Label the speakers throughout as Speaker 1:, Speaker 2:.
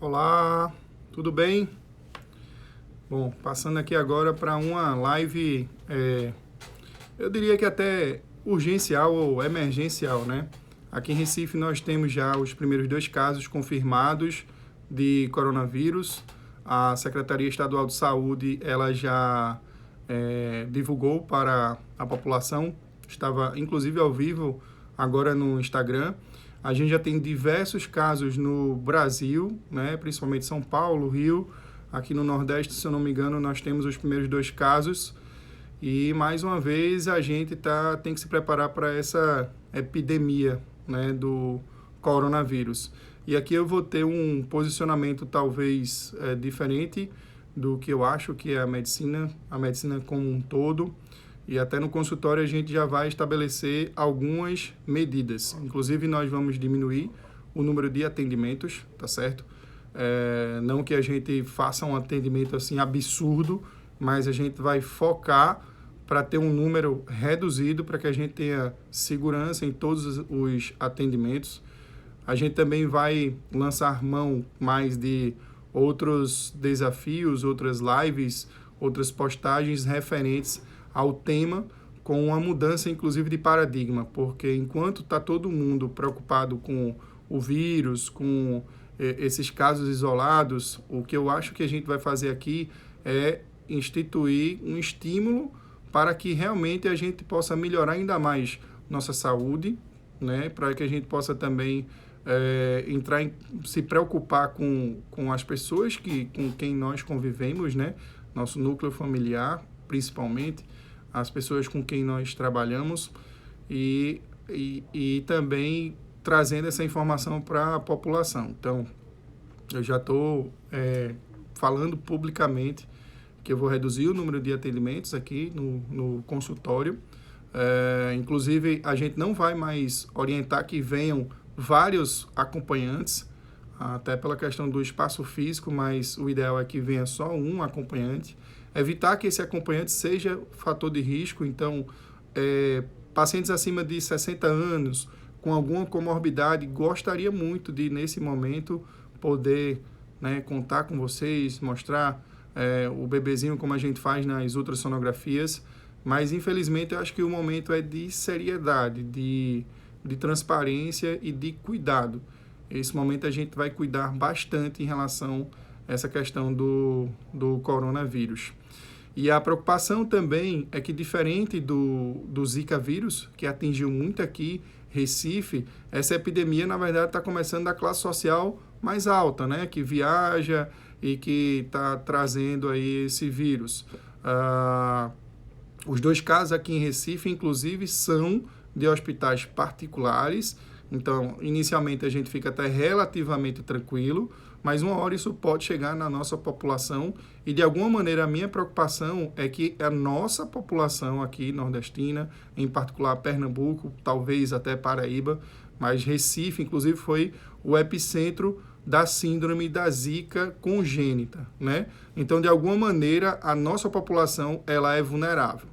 Speaker 1: Olá, tudo bem? Bom, passando aqui agora para uma live, eu diria que até urgencial ou emergencial, né? Aqui em Recife nós temos já os primeiros 2 casos confirmados de coronavírus. A Secretaria Estadual de Saúde, ela já divulgou para a população, estava inclusive ao vivo agora no Instagram. A gente já tem diversos casos no Brasil, né, principalmente São Paulo, Rio. Aqui no Nordeste, se eu não me engano, nós temos os primeiros 2 casos. E, mais uma vez, a gente tem que se preparar para essa epidemia, né, do coronavírus. E aqui eu vou ter um posicionamento talvez diferente do que eu acho que é a medicina como um todo. E até no consultório a gente já vai estabelecer algumas medidas. Inclusive, nós vamos diminuir o número de atendimentos, tá certo? Não que a gente faça um atendimento assim absurdo, mas a gente vai focar para ter um número reduzido, para que a gente tenha segurança em todos os atendimentos. A gente também vai lançar mão mais de outros desafios, outras lives, outras postagens referentes ao tema, com uma mudança, inclusive, de paradigma, porque enquanto está todo mundo preocupado com o vírus, com esses casos isolados, o que eu acho que a gente vai fazer aqui é instituir um estímulo para que realmente a gente possa melhorar ainda mais nossa saúde, né, para que a gente possa também se preocupar com as pessoas com quem nós convivemos, né, nosso núcleo familiar, principalmente, as pessoas com quem nós trabalhamos e também trazendo essa informação para a população. Então, eu já estou falando publicamente que eu vou reduzir o número de atendimentos aqui no consultório. Inclusive, a gente não vai mais orientar que venham vários acompanhantes, até pela questão do espaço físico, mas o ideal é que venha só um acompanhante. Evitar que esse acompanhante seja fator de risco. Então, pacientes acima de 60 anos, com alguma comorbidade, gostaria muito de, nesse momento, poder, né, contar com vocês, mostrar o bebezinho como a gente faz nas ultrassonografias, mas, infelizmente, eu acho que o momento é de seriedade, de transparência e de cuidado. Esse momento a gente vai cuidar bastante em relação a essa questão do coronavírus. E a preocupação também é que, diferente do Zika vírus, que atingiu muito aqui, Recife, essa epidemia, na verdade, está começando da classe social mais alta, né? Que viaja e que está trazendo aí esse vírus. Os 2 casos aqui em Recife, inclusive, são de hospitais particulares. Então, inicialmente, a gente fica até relativamente tranquilo, mas uma hora isso pode chegar na nossa população e, de alguma maneira, a minha preocupação é que a nossa população aqui, nordestina, em particular Pernambuco, talvez até Paraíba, mas Recife, inclusive, foi o epicentro da síndrome da Zika congênita, né? Então, de alguma maneira, a nossa população, ela é vulnerável.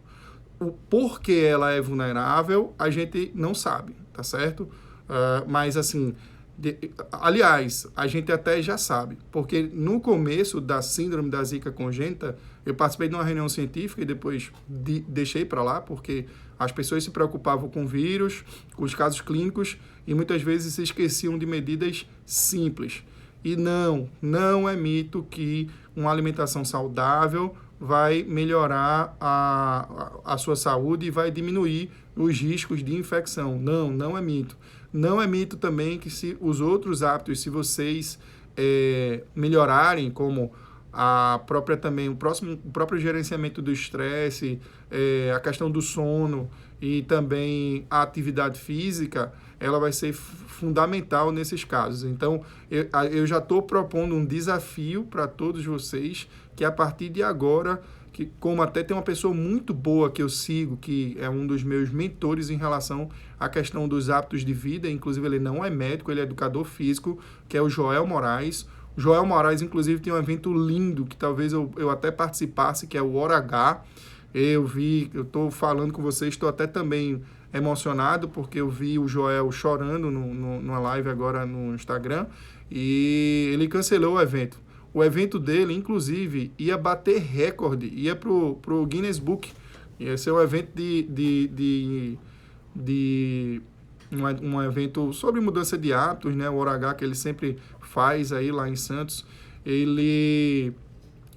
Speaker 1: O porquê ela é vulnerável, a gente não sabe, tá certo? Mas, assim, aliás, a gente até já sabe, porque no começo da síndrome da Zika congênita, eu participei de uma reunião científica e depois deixei para lá, porque as pessoas se preocupavam com o vírus, com os casos clínicos, e muitas vezes se esqueciam de medidas simples. E não é mito que uma alimentação saudável vai melhorar a sua saúde e vai diminuir os riscos de infecção. Não é mito. Não é mito também que se os outros hábitos, se vocês melhorarem, como a própria também, o próprio gerenciamento do estresse, a questão do sono e também a atividade física, ela vai ser fundamental nesses casos. Então, eu já estou propondo um desafio para todos vocês, que a partir de agora, que como até tem uma pessoa muito boa que eu sigo, que é um dos meus mentores em relação à questão dos hábitos de vida, inclusive ele não é médico, ele é educador físico, que é o Joel Moraes. O Joel Moraes, inclusive, tem um evento lindo, que talvez eu até participasse, que é o Hora H. Eu estou falando com vocês, estou até também emocionado, porque eu vi o Joel chorando numa live agora no Instagram, e ele cancelou o evento. O evento dele, inclusive, ia bater recorde, ia pro Guinness Book. Ia ser um evento um evento sobre mudança de hábitos, né? O Hora H que ele sempre faz aí lá em Santos.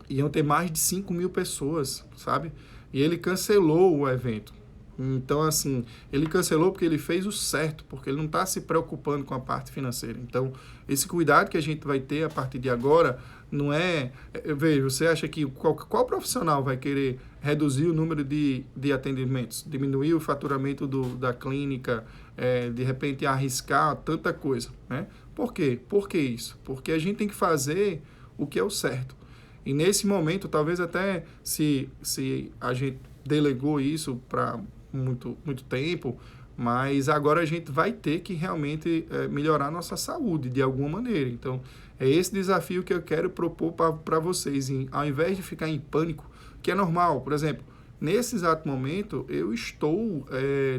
Speaker 1: Iam ter mais de 5.000 pessoas, sabe? E ele cancelou o evento. Então, assim, ele cancelou porque ele fez o certo, porque ele não está se preocupando com a parte financeira. Então, esse cuidado que a gente vai ter a partir de agora não é... Veja, você acha que qual profissional vai querer reduzir o número de atendimentos, diminuir o faturamento da clínica, de repente arriscar tanta coisa, né? Por quê? Por que isso? Porque a gente tem que fazer o que é o certo. E nesse momento, talvez até se a gente delegou isso para muito tempo, mas agora a gente vai ter que realmente melhorar nossa saúde de alguma maneira. Então, é esse desafio que eu quero propor para vocês. Ao invés de ficar em pânico, que é normal, por exemplo, nesse exato momento, eu estou,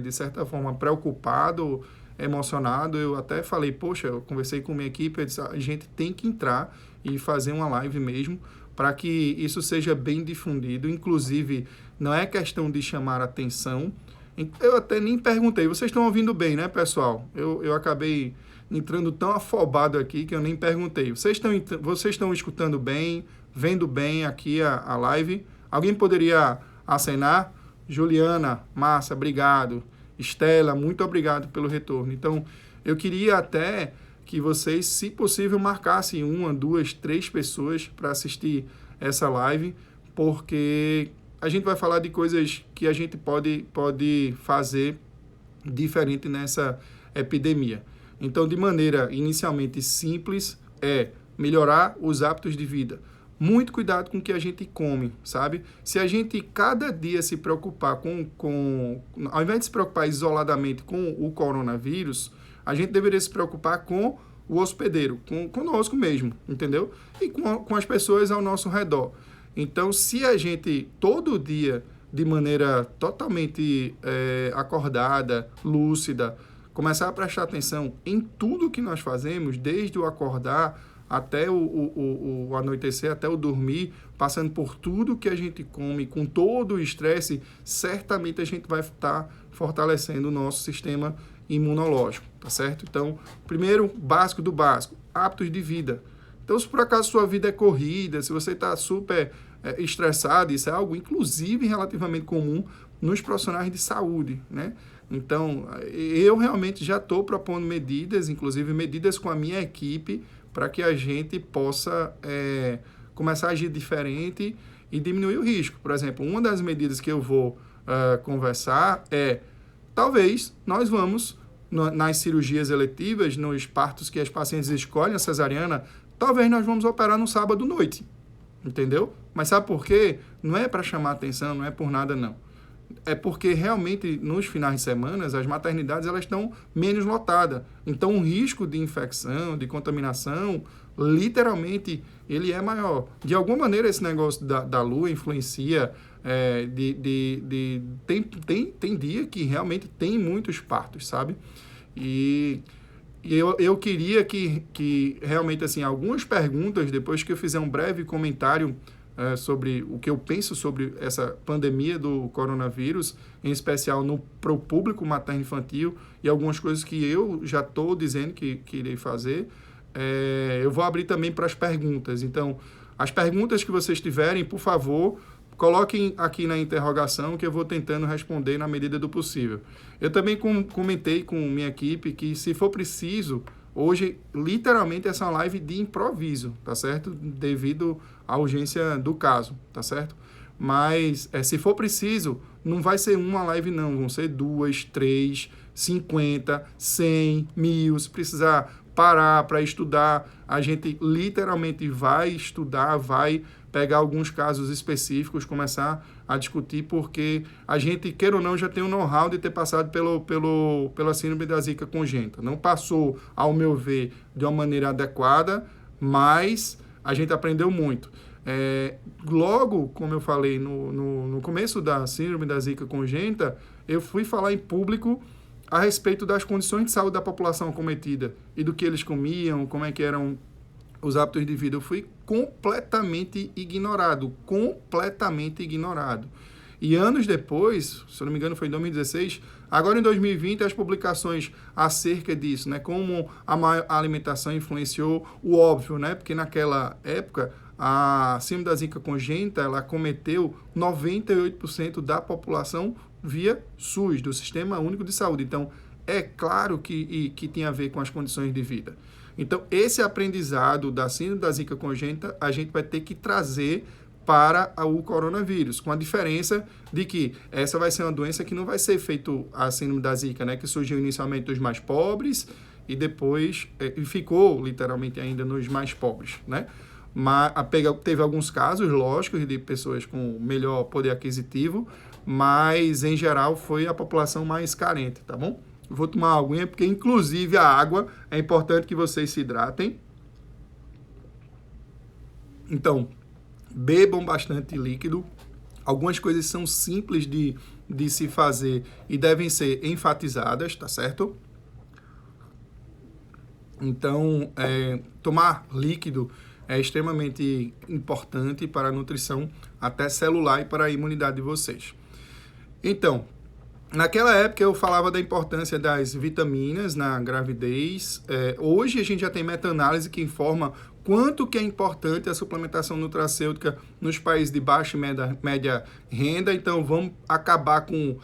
Speaker 1: de certa forma, preocupado, emocionado. Eu até falei, poxa, eu conversei com minha equipe, eu disse, a gente tem que entrar e fazer uma live mesmo, para que isso seja bem difundido. Inclusive, não é questão de chamar atenção. Eu até nem perguntei. Vocês estão ouvindo bem, né, pessoal? Eu acabei entrando tão afobado aqui que eu nem perguntei. Vocês estão escutando bem, vendo bem aqui a live? Alguém poderia acenar? Juliana, Márcia, obrigado. Estela, muito obrigado pelo retorno. Então, eu queria até que vocês, se possível, marcassem 1, 2, 3 pessoas para assistir essa live, porque a gente vai falar de coisas que a gente pode fazer diferente nessa epidemia. Então, de maneira inicialmente simples, melhorar os hábitos de vida. Muito cuidado com o que a gente come, sabe? Se a gente cada dia se preocupar ao invés de se preocupar isoladamente com o coronavírus, a gente deveria se preocupar com o hospedeiro, conosco mesmo, entendeu? E com as pessoas ao nosso redor. Então, se a gente, todo dia, de maneira totalmente acordada, lúcida, começar a prestar atenção em tudo que nós fazemos, desde o acordar até o anoitecer, até o dormir, passando por tudo que a gente come, com todo o estresse, certamente a gente vai estar fortalecendo o nosso sistema imunológico, tá certo? Então, primeiro, básico do básico, hábitos de vida. Então, se por acaso sua vida é corrida, se você está super estressado, isso é algo, inclusive, relativamente comum nos profissionais de saúde, né? Então, eu realmente já estou propondo medidas, inclusive medidas com a minha equipe, para que a gente possa começar a agir diferente e diminuir o risco. Por exemplo, uma das medidas que eu vou conversar talvez nós vamos, nas cirurgias eletivas, nos partos que as pacientes escolhem a cesariana, talvez nós vamos operar no sábado à noite, entendeu? Mas sabe por quê? Não é para chamar atenção, não é por nada, não. É porque realmente nos finais de semana as maternidades elas estão menos lotadas. Então o risco de infecção, de contaminação, literalmente ele é maior. De alguma maneira esse negócio da lua influencia. Tem dia que realmente tem muitos partos, sabe? E eu queria que realmente assim algumas perguntas, depois que eu fizer um breve comentário sobre o que eu penso sobre essa pandemia do coronavírus, em especial para o público materno-infantil, e algumas coisas que eu já estou dizendo que irei fazer, eu vou abrir também para as perguntas. Então, as perguntas que vocês tiverem, por favor, coloquem aqui na interrogação que eu vou tentando responder na medida do possível. Eu também comentei com minha equipe que, se for preciso, hoje, literalmente, essa é uma live de improviso, tá certo? Devido à urgência do caso, tá certo? Mas, se for preciso, não vai ser uma live, não. Vão ser 2, 3, 50, 100, 1000. Se precisar parar para estudar, a gente literalmente vai estudar, vai pegar alguns casos específicos, começar a discutir, porque a gente, queira ou não, já tem o know-how de ter passado pela síndrome da zika congênita. Não passou, ao meu ver, de uma maneira adequada, mas a gente aprendeu muito. Logo, como eu falei, no começo da síndrome da zika congênita, eu fui falar em público a respeito das condições de saúde da população acometida e do que eles comiam, como é que eram os hábitos de vida. Eu fui completamente ignorado. E anos depois, se eu não me engano foi em 2016, agora em 2020, as publicações acerca disso, né, como a alimentação influenciou o óbvio, né, porque naquela época a síndrome da zika congênita, ela acometeu 98% da população via SUS, do Sistema Único de Saúde. Então, é claro que tem a ver com as condições de vida. Então, esse aprendizado da síndrome da zika congênita, a gente vai ter que trazer para o coronavírus, com a diferença de que essa vai ser uma doença que não vai ser feito a síndrome da zika, né, que surgiu inicialmente dos mais pobres e depois ficou literalmente ainda nos mais pobres, né? Mas teve alguns casos, lógicos, de pessoas com melhor poder aquisitivo, mas em geral foi a população mais carente, tá bom? Vou tomar uma aguinha, porque inclusive a água é importante que vocês se hidratem. Então, bebam bastante líquido. Algumas coisas são simples de se fazer e devem ser enfatizadas, tá certo? Então, tomar líquido é extremamente importante para a nutrição, até celular, e para a imunidade de vocês. Então, naquela época eu falava da importância das vitaminas na gravidez. Hoje a gente já tem meta-análise que informa quanto que é importante a suplementação nutracêutica nos países de baixa e média renda. Então vamos acabar com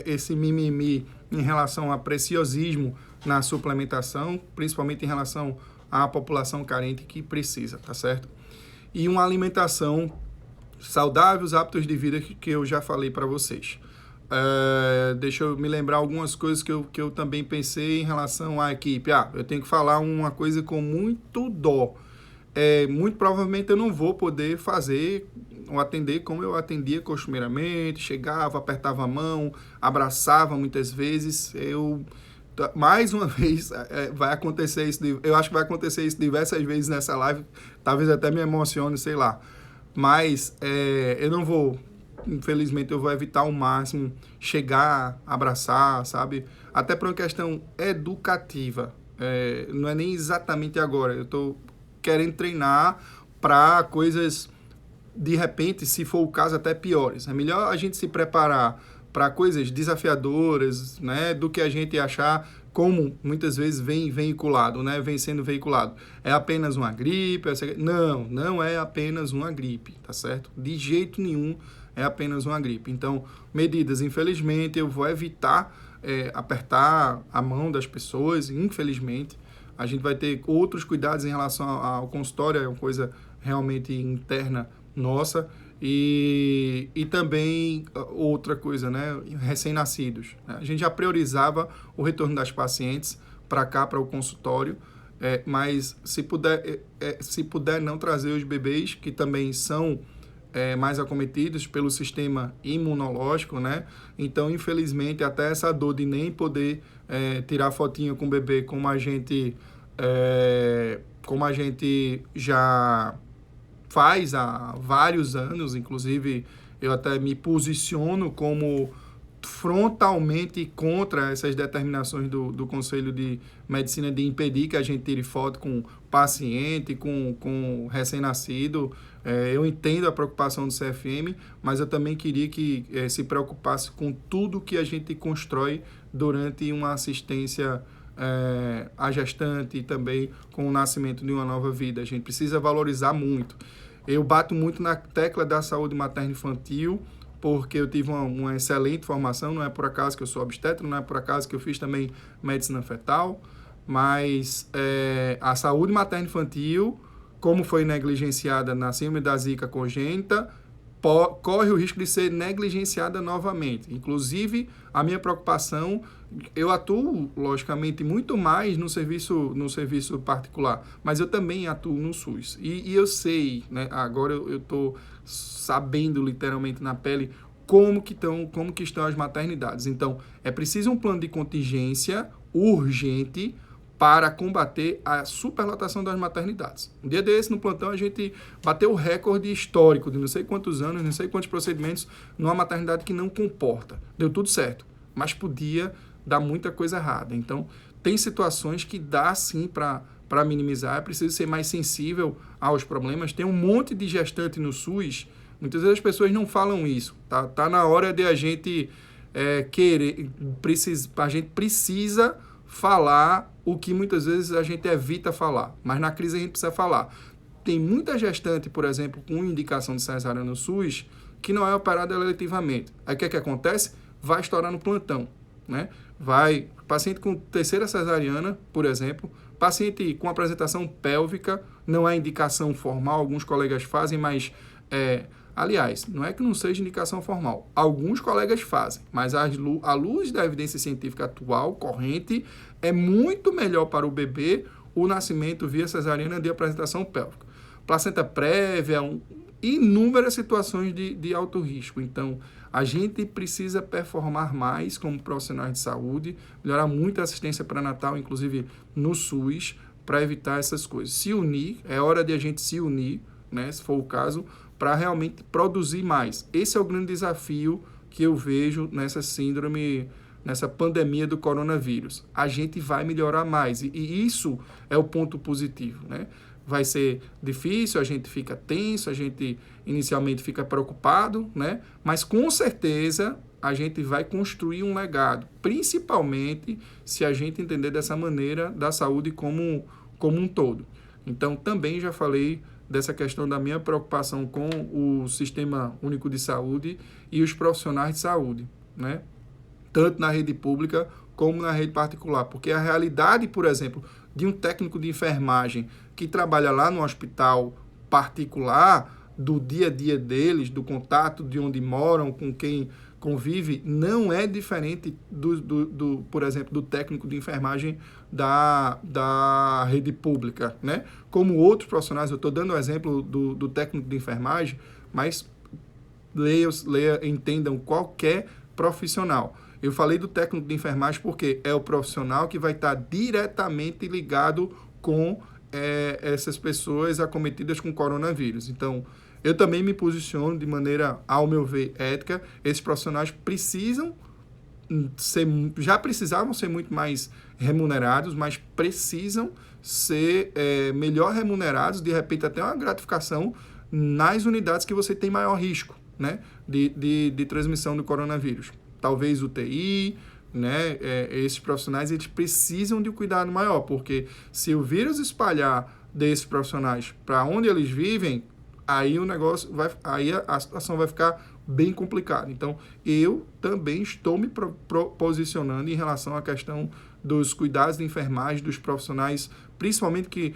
Speaker 1: esse mimimi em relação a preciosismo na suplementação, principalmente em relação à população carente que precisa, tá certo? E uma alimentação saudável, os hábitos de vida que eu já falei para vocês. Deixa eu me lembrar algumas coisas que eu também pensei em relação à equipe. Eu tenho que falar uma coisa com muito dó. Muito provavelmente eu não vou poder fazer ou atender como eu atendia costumeiramente. Chegava, apertava a mão, abraçava muitas vezes. Mais uma vez, vai acontecer isso. Eu acho que vai acontecer isso diversas vezes nessa live. Talvez até me emocione, sei lá. Mas eu não vou... Infelizmente, eu vou evitar ao máximo chegar, abraçar, sabe? Até por uma questão educativa. Não é nem exatamente agora. Eu estou querendo treinar para coisas, de repente, se for o caso, até piores. É melhor a gente se preparar para coisas desafiadoras, né? Do que a gente achar, como muitas vezes vem veiculado, né? Vem sendo veiculado. É apenas uma gripe? Não é apenas uma gripe, tá certo? De jeito nenhum é apenas uma gripe. Então, medidas, infelizmente, eu vou evitar apertar a mão das pessoas, infelizmente. A gente vai ter outros cuidados em relação ao consultório, é uma coisa realmente interna nossa. E também outra coisa, né? Recém-nascidos. A gente já priorizava o retorno das pacientes para cá, para o consultório, mas se puder não trazer os bebês, que também são mais acometidos pelo sistema imunológico, né? Então, infelizmente, até essa dor de nem poder tirar fotinho com o bebê, como a gente já faz há vários anos, inclusive eu até me posiciono como frontalmente contra essas determinações do Conselho de Medicina de impedir que a gente tire foto com paciente, com recém-nascido. Eu entendo a preocupação do CFM, mas eu também queria que se preocupasse com tudo que a gente constrói durante uma assistência à gestante e também com o nascimento de uma nova vida. A gente precisa valorizar muito. Eu bato muito na tecla da saúde materno-infantil, porque eu tive uma excelente formação, não é por acaso que eu sou obstetra, não é por acaso que eu fiz também medicina fetal, mas a saúde materno-infantil, como foi negligenciada na síndrome da zika congênita, corre o risco de ser negligenciada novamente. Inclusive, a minha preocupação, eu atuo, logicamente, muito mais no serviço particular, mas eu também atuo no SUS. E eu sei, né, agora eu estou sabendo literalmente na pele como que estão as maternidades. Então, é preciso um plano de contingência urgente para combater a superlotação das maternidades. Um dia desse, no plantão, a gente bateu o recorde histórico de não sei quantos anos, não sei quantos procedimentos numa maternidade que não comporta. Deu tudo certo, mas podia dar muita coisa errada. Então, tem situações que dá sim para minimizar, é preciso ser mais sensível aos problemas. Tem um monte de gestante no SUS, muitas vezes as pessoas não falam isso. Tá na hora de a gente a gente precisa falar o que muitas vezes a gente evita falar, mas na crise a gente precisa falar. Tem muita gestante, por exemplo, com indicação de cesárea no SUS, que não é operada eletivamente. Aí o que acontece? Vai estourar no plantão, né? Paciente com terceira cesariana, por exemplo, paciente com apresentação pélvica, não é indicação formal, alguns colegas fazem, mas aliás, não é que não seja indicação formal. Alguns colegas fazem, mas à luz da evidência científica atual, corrente, é muito melhor para o bebê o nascimento via cesariana de apresentação pélvica. Placenta prévia, inúmeras situações de alto risco. Então, a gente precisa performar mais como profissionais de saúde, melhorar muito a assistência pré-natal, inclusive no SUS, para evitar essas coisas. Se unir, é hora de a gente se unir, né, se for o caso, para realmente produzir mais. Esse é o grande desafio que eu vejo nessa síndrome, nessa pandemia do coronavírus. A gente vai melhorar mais e isso é o ponto positivo, né? Vai ser difícil, a gente fica tenso, a gente inicialmente fica preocupado, né? Mas com certeza a gente vai construir um legado, principalmente se a gente entender dessa maneira da saúde como um todo. Então, também já falei dessa questão da minha preocupação com o Sistema Único de Saúde e os profissionais de saúde, né? Tanto na rede pública como na rede particular, porque a realidade, por exemplo, de um técnico de enfermagem que trabalha lá no hospital particular, do dia a dia deles, do contato de onde moram, com quem convive, não é diferente por exemplo, do técnico de enfermagem da rede pública, né? Como outros profissionais, eu estou dando o exemplo do técnico de enfermagem, mas entendam qualquer profissional. Eu falei do técnico de enfermagem porque é o profissional que vai estar diretamente ligado com essas pessoas acometidas com coronavírus. Então, eu também me posiciono de maneira, ao meu ver, ética. Esses profissionais já precisavam ser muito mais remunerados, mas precisam ser melhor remunerados, de repente até uma gratificação nas unidades que você tem maior risco, né, de transmissão do coronavírus. Talvez UTI, né, esses profissionais eles precisam de um cuidado maior, porque se o vírus espalhar desses profissionais para onde eles vivem, aí a situação vai ficar bem complicada. Então, eu também estou me posicionando em relação à questão dos cuidados de enfermagem, dos profissionais, principalmente que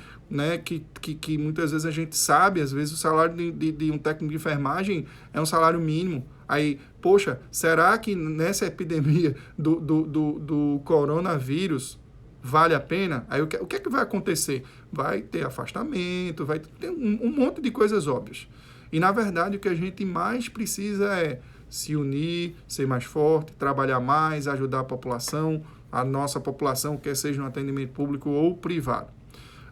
Speaker 1: muitas vezes a gente sabe, às vezes o salário de um técnico de enfermagem é um salário mínimo. Aí, poxa, será que nessa epidemia do coronavírus vale a pena? Aí o que é que vai acontecer? Vai ter afastamento, vai ter um monte de coisas óbvias. E, na verdade, o que a gente mais precisa é se unir, ser mais forte, trabalhar mais, ajudar a nossa população, quer seja no atendimento público ou privado.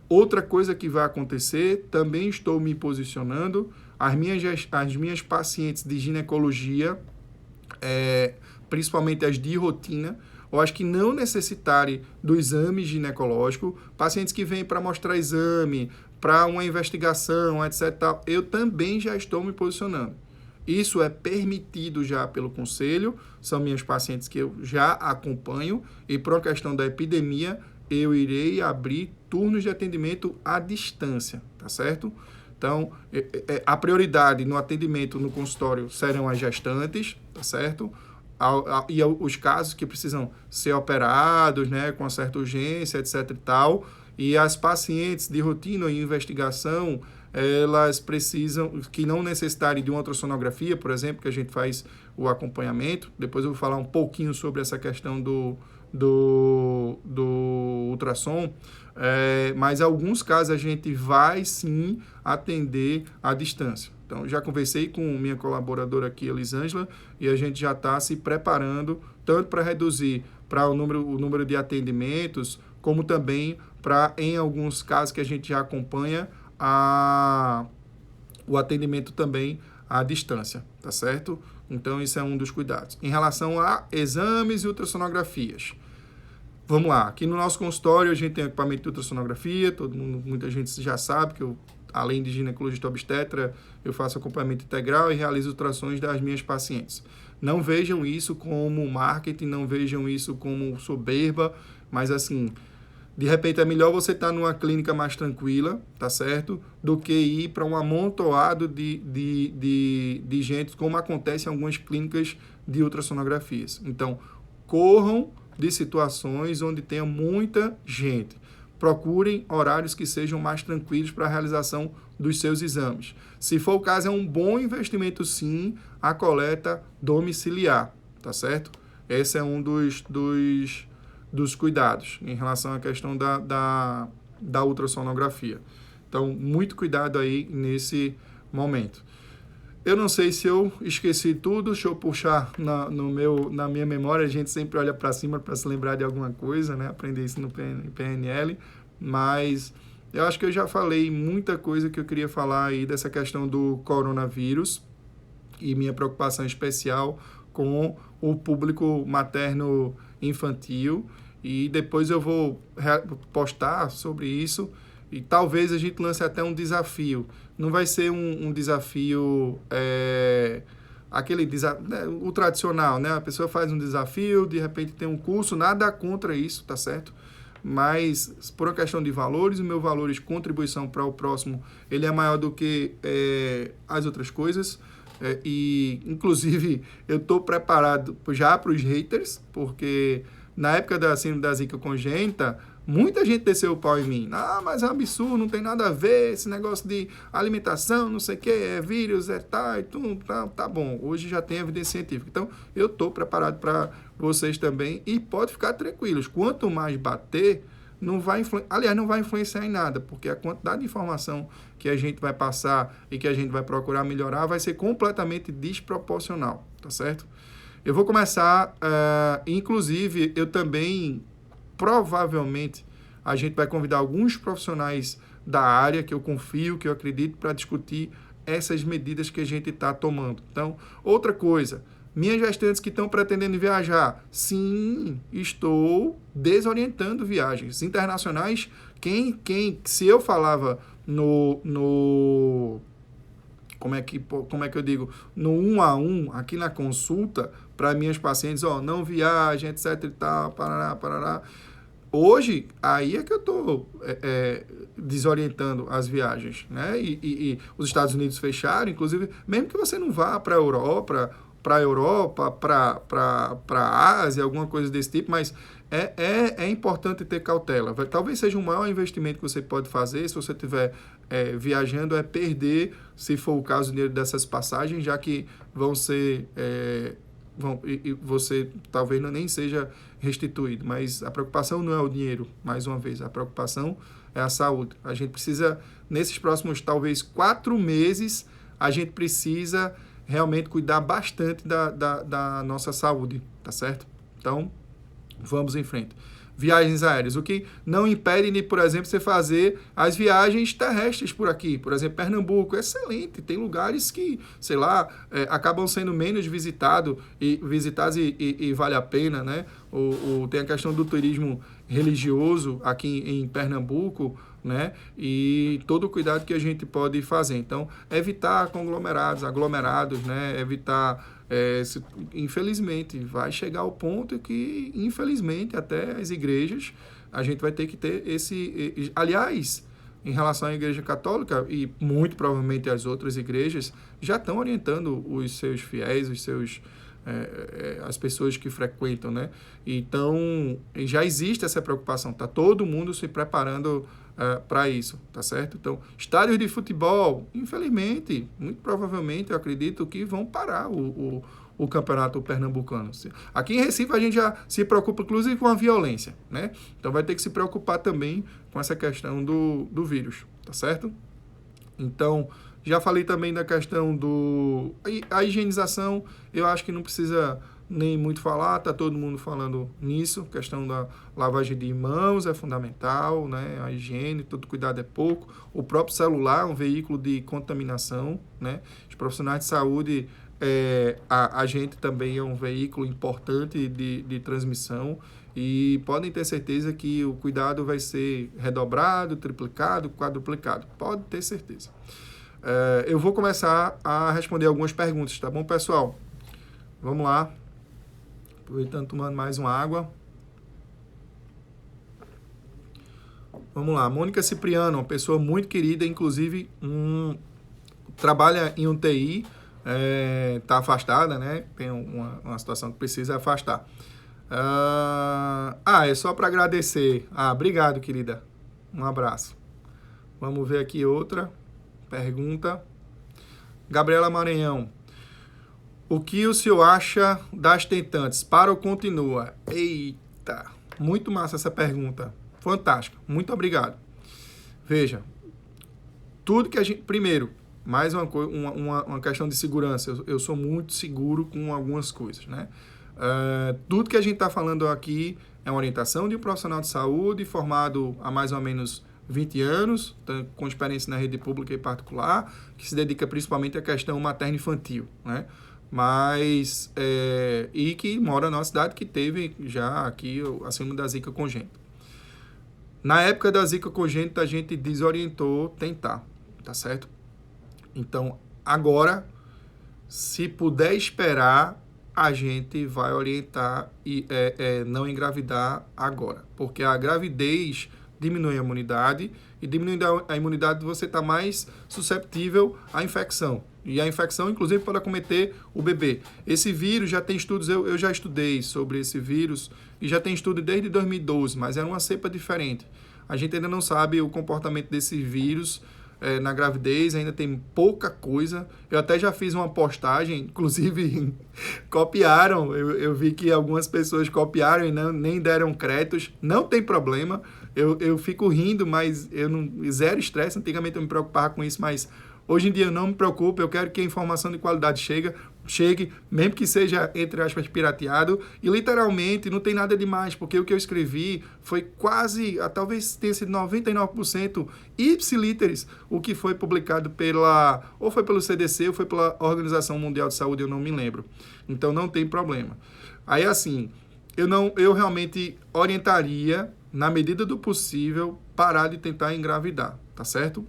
Speaker 1: Outra coisa que vai acontecer, também estou me posicionando, as minhas pacientes de ginecologia, principalmente as de rotina, eu acho que não necessitarem do exame ginecológico, pacientes que vêm para mostrar exame, para uma investigação, etc. Eu também já estou me posicionando. Isso é permitido já pelo conselho, são minhas pacientes que eu já acompanho, e por uma questão da epidemia, eu irei abrir turnos de atendimento à distância, tá certo? Então, a prioridade no atendimento no consultório serão as gestantes, tá certo? E os casos que precisam ser operados, né, com uma certa urgência, etc. e tal. E as pacientes de rotina e investigação, elas precisam, que não necessitarem de uma ultrassonografia, por exemplo, que a gente faz o acompanhamento. Depois eu vou falar um pouquinho sobre essa questão do ultrassom. Mas em alguns casos a gente vai sim atender à distância. Então, já conversei com minha colaboradora aqui, Elisângela, e a gente já está se preparando tanto para reduzir o número de atendimentos, como também para, em alguns casos que a gente já acompanha, o atendimento também à distância, tá certo? Então, isso é um dos cuidados. Em relação a exames e ultrassonografias, vamos lá. Aqui no nosso consultório, a gente tem equipamento de ultrassonografia, muita gente já sabe que eu, além de ginecologista obstetra, eu faço acompanhamento integral e realizo ultrassons das minhas pacientes. Não vejam isso como marketing, não vejam isso como soberba, mas assim, de repente é melhor você estar numa clínica mais tranquila, tá certo? Do que ir para um amontoado de gente, como acontece em algumas clínicas de ultrassonografias. Então, corram de situações onde tenha muita gente. Procurem horários que sejam mais tranquilos para a realização dos seus exames. Se for o caso, é um bom investimento, sim, a coleta domiciliar, tá certo? Esse é um dos cuidados em relação à questão da ultrassonografia. Então, muito cuidado aí nesse momento. Eu não sei se eu esqueci tudo, deixa eu puxar na minha memória, a gente sempre olha para cima para se lembrar de alguma coisa, né? Aprender isso no PNL, mas eu acho que eu já falei muita coisa que eu queria falar aí dessa questão do coronavírus e minha preocupação especial com o público materno infantil, e depois eu vou postar sobre isso e talvez a gente lance até um desafio. Não vai ser um desafio, o tradicional, né? A pessoa faz um desafio, de repente tem um curso, nada contra isso, tá certo? Mas, por uma questão de valores, o meu valor de contribuição para o próximo, ele é maior do que as outras coisas. E, inclusive, eu estou preparado já para os haters, porque na época da síndrome da zika congênita, muita gente desceu o pau em mim. Ah, mas é um absurdo, não tem nada a ver, esse negócio de alimentação, não sei o que, é vírus, é tal, tá bom. Hoje já tem evidência científica. Então, eu estou preparado para vocês também e pode ficar tranquilos. Quanto mais bater, não vai influenciar em nada, porque a quantidade de informação que a gente vai passar e que a gente vai procurar melhorar vai ser completamente desproporcional, tá certo? Eu vou começar, inclusive, eu também, provavelmente, a gente vai convidar alguns profissionais da área que eu confio, que eu acredito, para discutir essas medidas que a gente está tomando. Então, outra coisa, minhas gestantes que estão pretendendo viajar, sim, estou desorientando viagens internacionais. Se eu falava como é que eu digo, no 1 a 1, aqui na consulta, para minhas pacientes, não viajem, etc e tal, parará. Hoje, aí é que eu estou desorientando as viagens, né? E os Estados Unidos fecharam, inclusive, mesmo que você não vá para a Europa, para a Ásia, alguma coisa desse tipo, mas é importante ter cautela. Talvez seja o maior investimento que você pode fazer, se você estiver viajando, é perder, se for o caso, o dinheiro dessas passagens, já que vão ser... e você talvez nem seja restituído, mas a preocupação não é o dinheiro, mais uma vez, a preocupação é a saúde. A gente precisa, nesses próximos, talvez, 4 meses, a gente precisa realmente cuidar bastante da nossa saúde, tá certo? Então, vamos em frente. Viagens aéreas, o que não impede de, por exemplo, você fazer as viagens terrestres por aqui. Por exemplo, Pernambuco, excelente. Tem lugares que, sei lá, acabam sendo menos visitados e vale a pena, né? Tem a questão do turismo religioso aqui em Pernambuco, né? E todo o cuidado que a gente pode fazer. Então, evitar aglomerados, né? Evitar... infelizmente, vai chegar ao ponto que, infelizmente, até as igrejas, a gente vai ter que ter esse... Aliás, em relação à Igreja Católica, e muito provavelmente as outras igrejas, já estão orientando os seus fiéis, as pessoas que frequentam, né? Então, já existe essa preocupação, está todo mundo se preparando para isso, tá certo? Então, estádios de futebol, infelizmente, muito provavelmente, eu acredito que vão parar o campeonato pernambucano. Aqui em Recife a gente já se preocupa, inclusive, com a violência, né? Então, vai ter que se preocupar também com essa questão do vírus, tá certo? Então, já falei também da questão a higienização, eu acho que não nem muito falar, está todo mundo falando nisso, questão da lavagem de mãos é fundamental, né? A higiene, todo cuidado é pouco. O próprio celular é um veículo de contaminação, né? Os profissionais de saúde, a gente também é um veículo importante de transmissão e podem ter certeza que o cuidado vai ser redobrado, triplicado, quadruplicado. Pode ter certeza. Eu vou começar a responder algumas perguntas, tá bom, pessoal? Vamos lá. Aproveitando, tomando mais uma água. Vamos lá. Mônica Cipriano, uma pessoa muito querida, inclusive trabalha em UTI, está afastada, né? Tem uma situação que precisa afastar. É só para agradecer. Obrigado, querida. Um abraço. Vamos ver aqui outra pergunta. Gabriela Maranhão. O que o senhor acha das tentantes? Para ou continua? Eita, muito massa essa pergunta. Fantástica. Muito obrigado. Veja, tudo que a gente... Primeiro, mais uma questão de segurança. Eu sou muito seguro com algumas coisas, né? Tudo que a gente está falando aqui é uma orientação de um profissional de saúde formado há mais ou menos 20 anos, com experiência na rede pública e particular, que se dedica principalmente à questão materno-infantil, né? Mas, e que mora numa cidade que teve já aqui acima da zika congênita. Na época da zika congênita, a gente desorientou tentar, tá certo? Então, agora, se puder esperar, a gente vai orientar e não engravidar agora, porque a gravidez diminui a imunidade e diminuindo a imunidade você está mais susceptível à infecção. E a infecção, inclusive, pode acometer o bebê. Esse vírus já tem estudos, eu já estudei sobre esse vírus, e já tem estudo desde 2012, mas era uma cepa diferente. A gente ainda não sabe o comportamento desse vírus na gravidez, ainda tem pouca coisa. Eu até já fiz uma postagem, inclusive copiaram, eu vi que algumas pessoas copiaram e nem deram créditos. Não tem problema, eu fico rindo, mas zero estresse. Antigamente eu me preocupava com isso, mas hoje em dia eu não me preocupo, eu quero que a informação de qualidade chegue, mesmo que seja, entre aspas, pirateado, e literalmente não tem nada demais, porque o que eu escrevi foi quase, talvez tenha sido 99% ipsiliteris, o que foi publicado ou foi pelo CDC, ou foi pela Organização Mundial de Saúde, eu não me lembro. Então não tem problema. Aí assim, eu realmente orientaria, na medida do possível, parar de tentar engravidar, tá certo?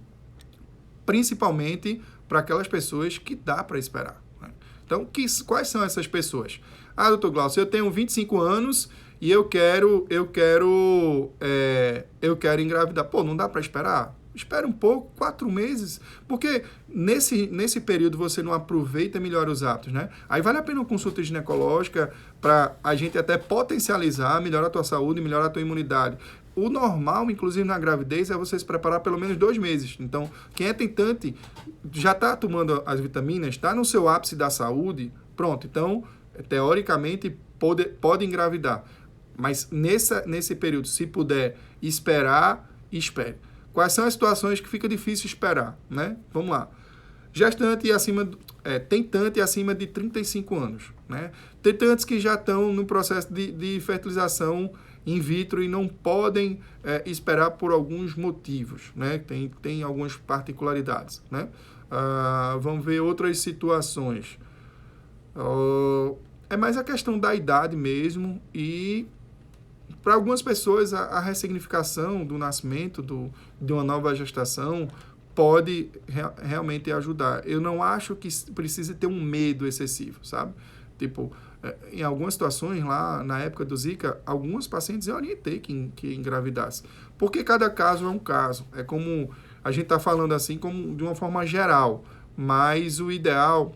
Speaker 1: Principalmente para aquelas pessoas que dá para esperar. Né? Então, quais são essas pessoas? Doutor Glaucio, eu tenho 25 anos e eu quero engravidar. Pô, não dá para esperar? Espera um pouco, 4 meses, porque nesse período você não aproveita e melhora os hábitos, né? Aí vale a pena uma consulta ginecológica para a gente até potencializar, melhorar a tua saúde, melhorar a tua imunidade. O normal, inclusive na gravidez, é você se preparar pelo menos 2 meses. Então, quem é tentante já está tomando as vitaminas, está no seu ápice da saúde, pronto. Então, teoricamente, pode engravidar. Mas nesse período, se puder esperar, espere. Quais são as situações que fica difícil esperar, né? Vamos lá. Gestante tentante acima de 35 anos, né? Tentantes que já estão no processo de fertilização in vitro e não podem esperar por alguns motivos, né? Tem algumas particularidades, né? Vamos ver outras situações. É mais a questão da idade mesmo e para algumas pessoas a ressignificação do nascimento, de uma nova gestação pode realmente ajudar. Eu não acho que precise ter um medo excessivo, sabe? Tipo, em algumas situações lá, na época do Zika, alguns pacientes eu orientei que engravidasse. Porque cada caso é um caso. É como a gente está falando assim como de uma forma geral. Mas o ideal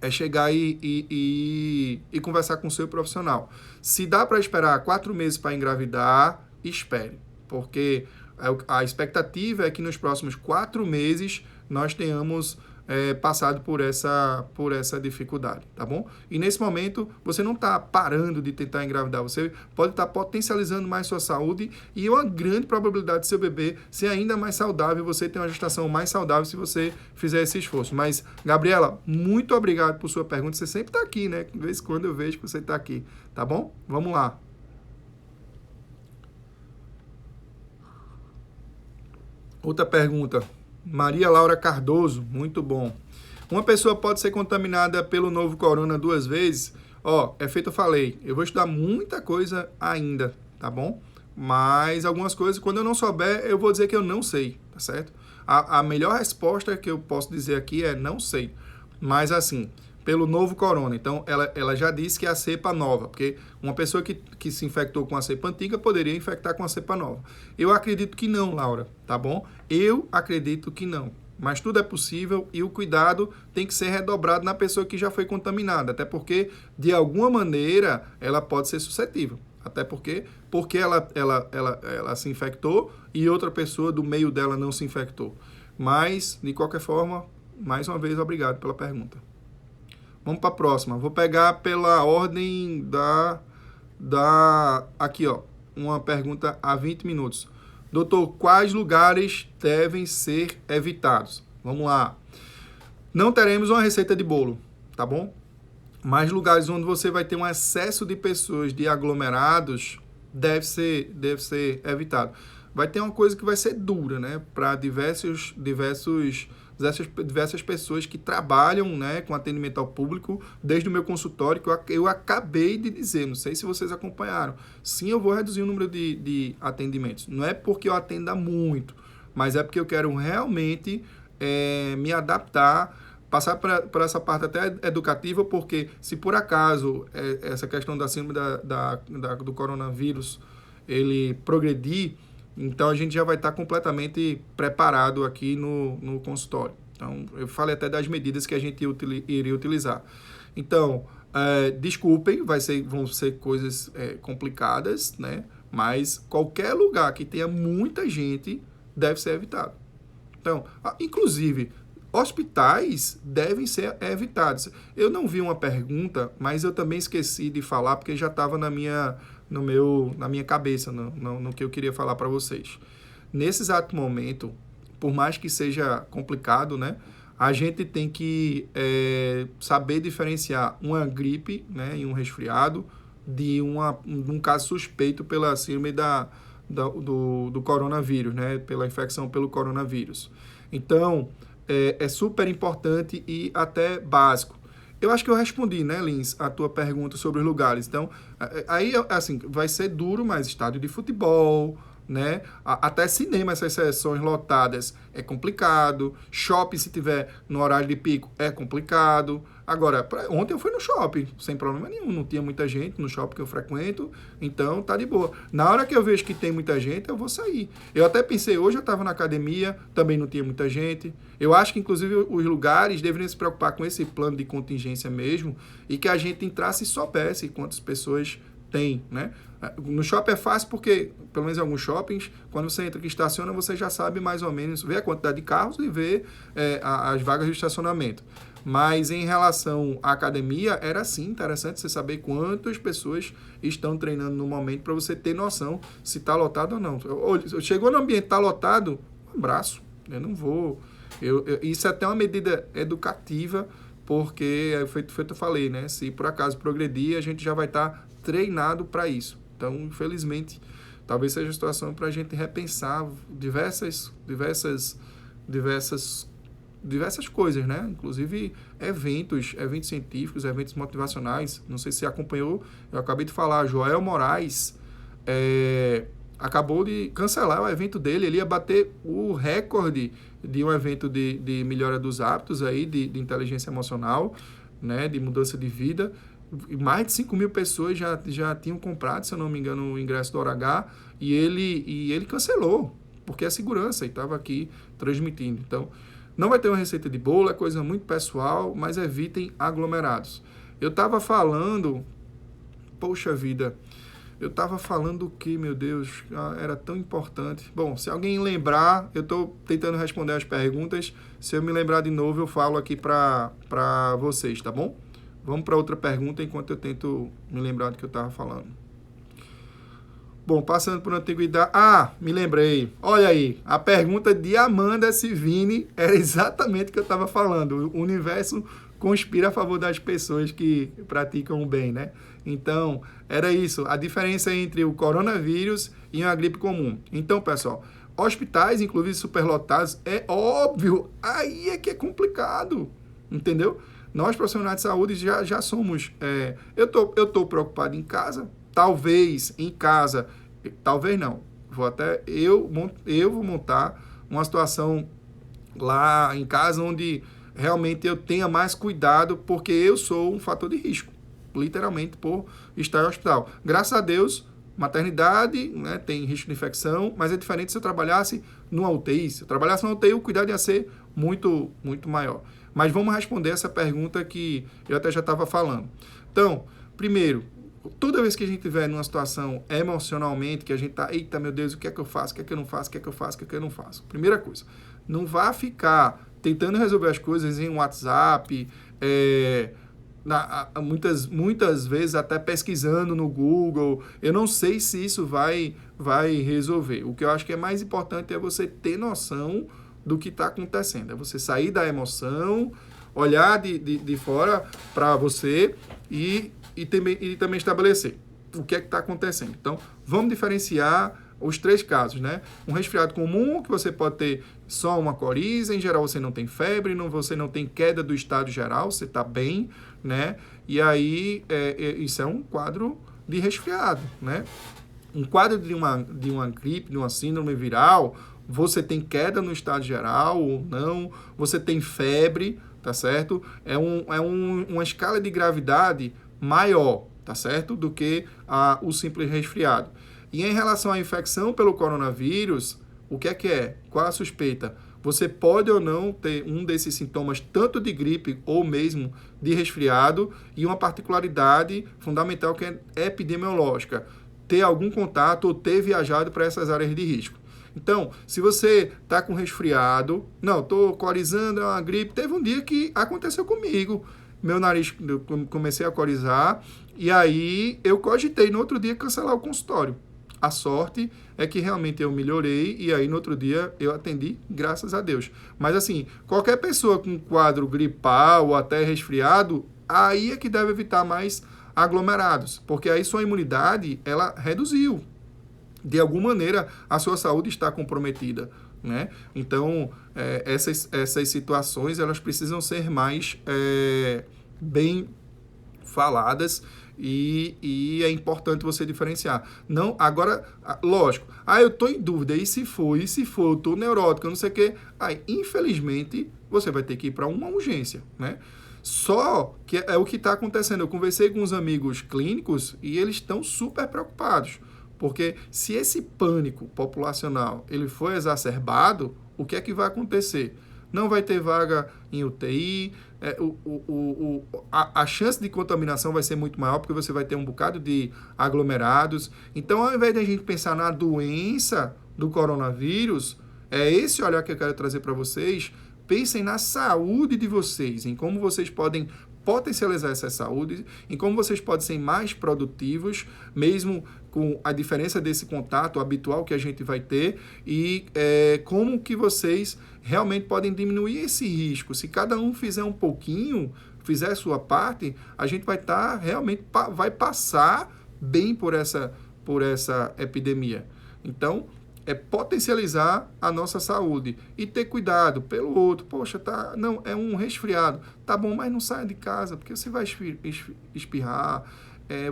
Speaker 1: é chegar e conversar com o seu profissional. Se dá para esperar 4 meses para engravidar, espere. Porque a expectativa é que nos próximos 4 meses nós tenhamos passado por essa dificuldade, tá bom? E nesse momento, você não está parando de tentar engravidar, você pode estar potencializando mais sua saúde e uma grande probabilidade de seu bebê ser ainda mais saudável, você ter uma gestação mais saudável se você fizer esse esforço. Mas, Gabriela, muito obrigado por sua pergunta, você sempre está aqui, né? De vez em quando eu vejo que você está aqui, tá bom? Vamos lá. Outra pergunta, Maria Laura Cardoso, muito bom. Uma pessoa pode ser contaminada pelo novo corona 2 vezes? É feito eu falei, eu vou estudar muita coisa ainda, tá bom? Mas algumas coisas, quando eu não souber, eu vou dizer que eu não sei, tá certo? A melhor resposta que eu posso dizer aqui é não sei. Mas assim, pelo novo corona. Então, ela já disse que é a cepa nova, porque uma pessoa que se infectou com a cepa antiga poderia infectar com a cepa nova. Eu acredito que não, Laura, tá bom? Eu acredito que não. Mas tudo é possível e o cuidado tem que ser redobrado na pessoa que já foi contaminada, até porque, de alguma maneira, ela pode ser suscetível. Até porque ela se infectou e outra pessoa do meio dela não se infectou. Mas, de qualquer forma, mais uma vez, obrigado pela pergunta. Vamos para a próxima. Vou pegar pela ordem aqui, uma pergunta há 20 minutos. Doutor, quais lugares devem ser evitados? Vamos lá. Não teremos uma receita de bolo, tá bom? Mas lugares onde você vai ter um excesso de pessoas, de aglomerados, deve ser evitado. Vai ter uma coisa que vai ser dura, né? Para diversas pessoas que trabalham, né, com atendimento ao público, desde o meu consultório, que eu acabei de dizer, não sei se vocês acompanharam. Sim, eu vou reduzir o número de atendimentos. Não é porque eu atenda muito, mas é porque eu quero realmente me adaptar, passar para essa parte até educativa, porque se por acaso essa questão da síndrome do coronavírus ele progredir, então, a gente já vai estar completamente preparado aqui no consultório. Então, eu falei até das medidas que a gente iria utilizar. Então, desculpem, vão ser coisas complicadas, né? Mas qualquer lugar que tenha muita gente deve ser evitado. Então, inclusive, hospitais devem ser evitados. Eu não vi uma pergunta, mas eu também esqueci de falar, porque já estava na minha cabeça, no que eu queria falar para vocês. Nesse exato momento, por mais que seja complicado, né, a gente tem que saber diferenciar uma gripe, né, e um resfriado de um caso suspeito pela síndrome do coronavírus, né, pela infecção pelo coronavírus. Então, é super importante e até básico. Eu acho que eu respondi, né, Lins, a tua pergunta sobre os lugares. Então, aí, assim, vai ser duro, mas estádio de futebol, né, até cinema, essas sessões lotadas é complicado. Shopping, se tiver no horário de pico, é complicado. Agora, ontem eu fui no shopping, sem problema nenhum, não tinha muita gente no shopping que eu frequento, então tá de boa. Na hora que eu vejo que tem muita gente, eu vou sair. Eu até pensei, hoje eu estava na academia, também não tinha muita gente. Eu acho que, inclusive, os lugares deveriam se preocupar com esse plano de contingência mesmo e que a gente entrasse e soubesse quantas pessoas tem, né? No shopping é fácil porque, pelo menos em alguns shoppings, quando você entra e estaciona, você já sabe mais ou menos, vê a quantidade de carros e vê as vagas de estacionamento. Mas em relação à academia, era sim interessante você saber quantas pessoas estão treinando no momento para você ter noção se está lotado ou não. Chegou no ambiente, está lotado, um abraço. Eu não vou... isso é até uma medida educativa, porque, feito eu falei, né? Se por acaso progredir, a gente já vai estar treinado para isso. Então, infelizmente, talvez seja a situação para a gente repensar diversas coisas, né? Inclusive eventos científicos, eventos motivacionais. Não sei se você acompanhou, eu acabei de falar, Joel Moraes acabou de cancelar o evento dele, ele ia bater o recorde de um evento de melhora dos hábitos, aí, de inteligência emocional, né? De mudança de vida. Mais de 5 mil pessoas já tinham comprado, se eu não me engano, o ingresso do OH, e ele cancelou, porque é segurança, e estava aqui transmitindo. Então, não vai ter uma receita de bolo, é coisa muito pessoal, mas evitem aglomerados. Eu estava falando, poxa vida, Eu estava falando o que, meu Deus? Era tão importante. Bom, se alguém lembrar, eu estou tentando responder as perguntas. Se eu me lembrar de novo, eu falo aqui para vocês, tá bom? Vamos para outra pergunta enquanto eu tento me lembrar do que eu estava falando. Bom, passando por antiguidade... me lembrei. Olha aí, a pergunta de Amanda Civini era exatamente o que eu estava falando. O universo conspira a favor das pessoas que praticam o bem, né? Então, era isso. A diferença entre o coronavírus e uma gripe comum. Então, pessoal, hospitais, inclusive superlotados, é óbvio. Aí é que é complicado, entendeu? Nós, profissionais de saúde, já somos... Eu tô preocupado em casa. Talvez em casa... Talvez não. Eu vou montar uma situação lá em casa onde realmente eu tenha mais cuidado, porque eu sou um fator de risco, literalmente, por estar em hospital. Graças a Deus, maternidade, né, tem risco de infecção, mas é diferente se eu trabalhasse numa UTI. Se eu trabalhasse numa UTI, o cuidado ia ser muito, muito maior. Mas vamos responder essa pergunta que eu até já estava falando. Então, primeiro, toda vez que a gente estiver numa situação emocionalmente, que a gente tá, eita, meu Deus, o que é que eu faço, o que é que eu não faço, o que é que eu faço, o que é que eu não faço? Primeira coisa, não vá ficar tentando resolver as coisas em WhatsApp, muitas vezes até pesquisando no Google. Eu não sei se isso vai resolver. O que eu acho que é mais importante é você ter noção do que está acontecendo. É você sair da emoção, olhar de fora para você e também estabelecer o que é que está acontecendo. Então, vamos diferenciar os 3 casos, né? Um resfriado comum, que você pode ter só uma coriza, em geral você não tem febre, você não tem queda do estado geral, você está bem, né? E aí, isso é um quadro de resfriado, né? Um quadro de uma gripe, de uma síndrome viral, você tem queda no estado geral ou não, você tem febre, tá certo? Uma escala de gravidade maior, tá certo? Do que o simples resfriado. E em relação à infecção pelo coronavírus, o que é? Qual a suspeita? Você pode ou não ter um desses sintomas, tanto de gripe ou mesmo de resfriado, e uma particularidade fundamental que é epidemiológica, ter algum contato ou ter viajado para essas áreas de risco. Então, se você está com resfriado, não, estou corizando, é uma gripe, teve um dia que aconteceu comigo, meu nariz, eu comecei a corizar, e aí eu cogitei no outro dia cancelar o consultório. A sorte é que realmente eu melhorei e aí no outro dia eu atendi, graças a Deus. Mas assim, qualquer pessoa com quadro gripal ou até resfriado, aí é que deve evitar mais aglomerados, porque aí sua imunidade, ela reduziu. De alguma maneira, a sua saúde está comprometida, né? Então, essas situações, elas precisam ser mais bem faladas e é importante você diferenciar. Não, agora, lógico, eu estou em dúvida, e se for, eu estou neurótico, eu não sei o quê. Aí, infelizmente, você vai ter que ir para uma urgência, né? Só que é o que está acontecendo. Eu conversei com uns amigos clínicos e eles estão super preocupados. Porque se esse pânico populacional ele for exacerbado, o que é que vai acontecer? Não vai ter vaga em UTI, a chance de contaminação vai ser muito maior, porque você vai ter um bocado de aglomerados. Então, ao invés de a gente pensar na doença do coronavírus, é esse olhar que eu quero trazer para vocês. Pensem na saúde de vocês, em como vocês podem potencializar essa saúde, em como vocês podem ser mais produtivos, mesmo com a diferença desse contato habitual que a gente vai ter, e como que vocês realmente podem diminuir esse risco. Se cada um fizer um pouquinho, fizer a sua parte, a gente vai realmente vai passar bem por essa epidemia. Então, potencializar a nossa saúde e ter cuidado pelo outro. Poxa, não, é um resfriado. Tá bom, mas não saia de casa, porque você vai espirrar,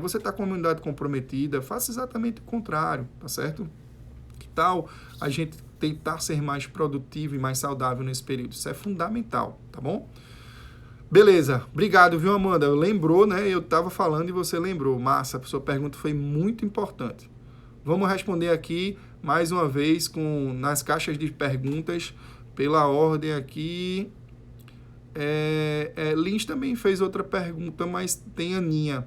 Speaker 1: você está com a imunidade comprometida. Faça exatamente o contrário, tá certo? Que tal a gente tentar ser mais produtivo e mais saudável nesse período? Isso é fundamental, tá bom? Beleza, obrigado, viu, Amanda? Lembrou, né? Eu estava falando e você lembrou. Massa, a sua pergunta foi muito importante. Vamos responder aqui mais uma vez nas caixas de perguntas, pela ordem aqui. Lins também fez outra pergunta, mas tem Aninha.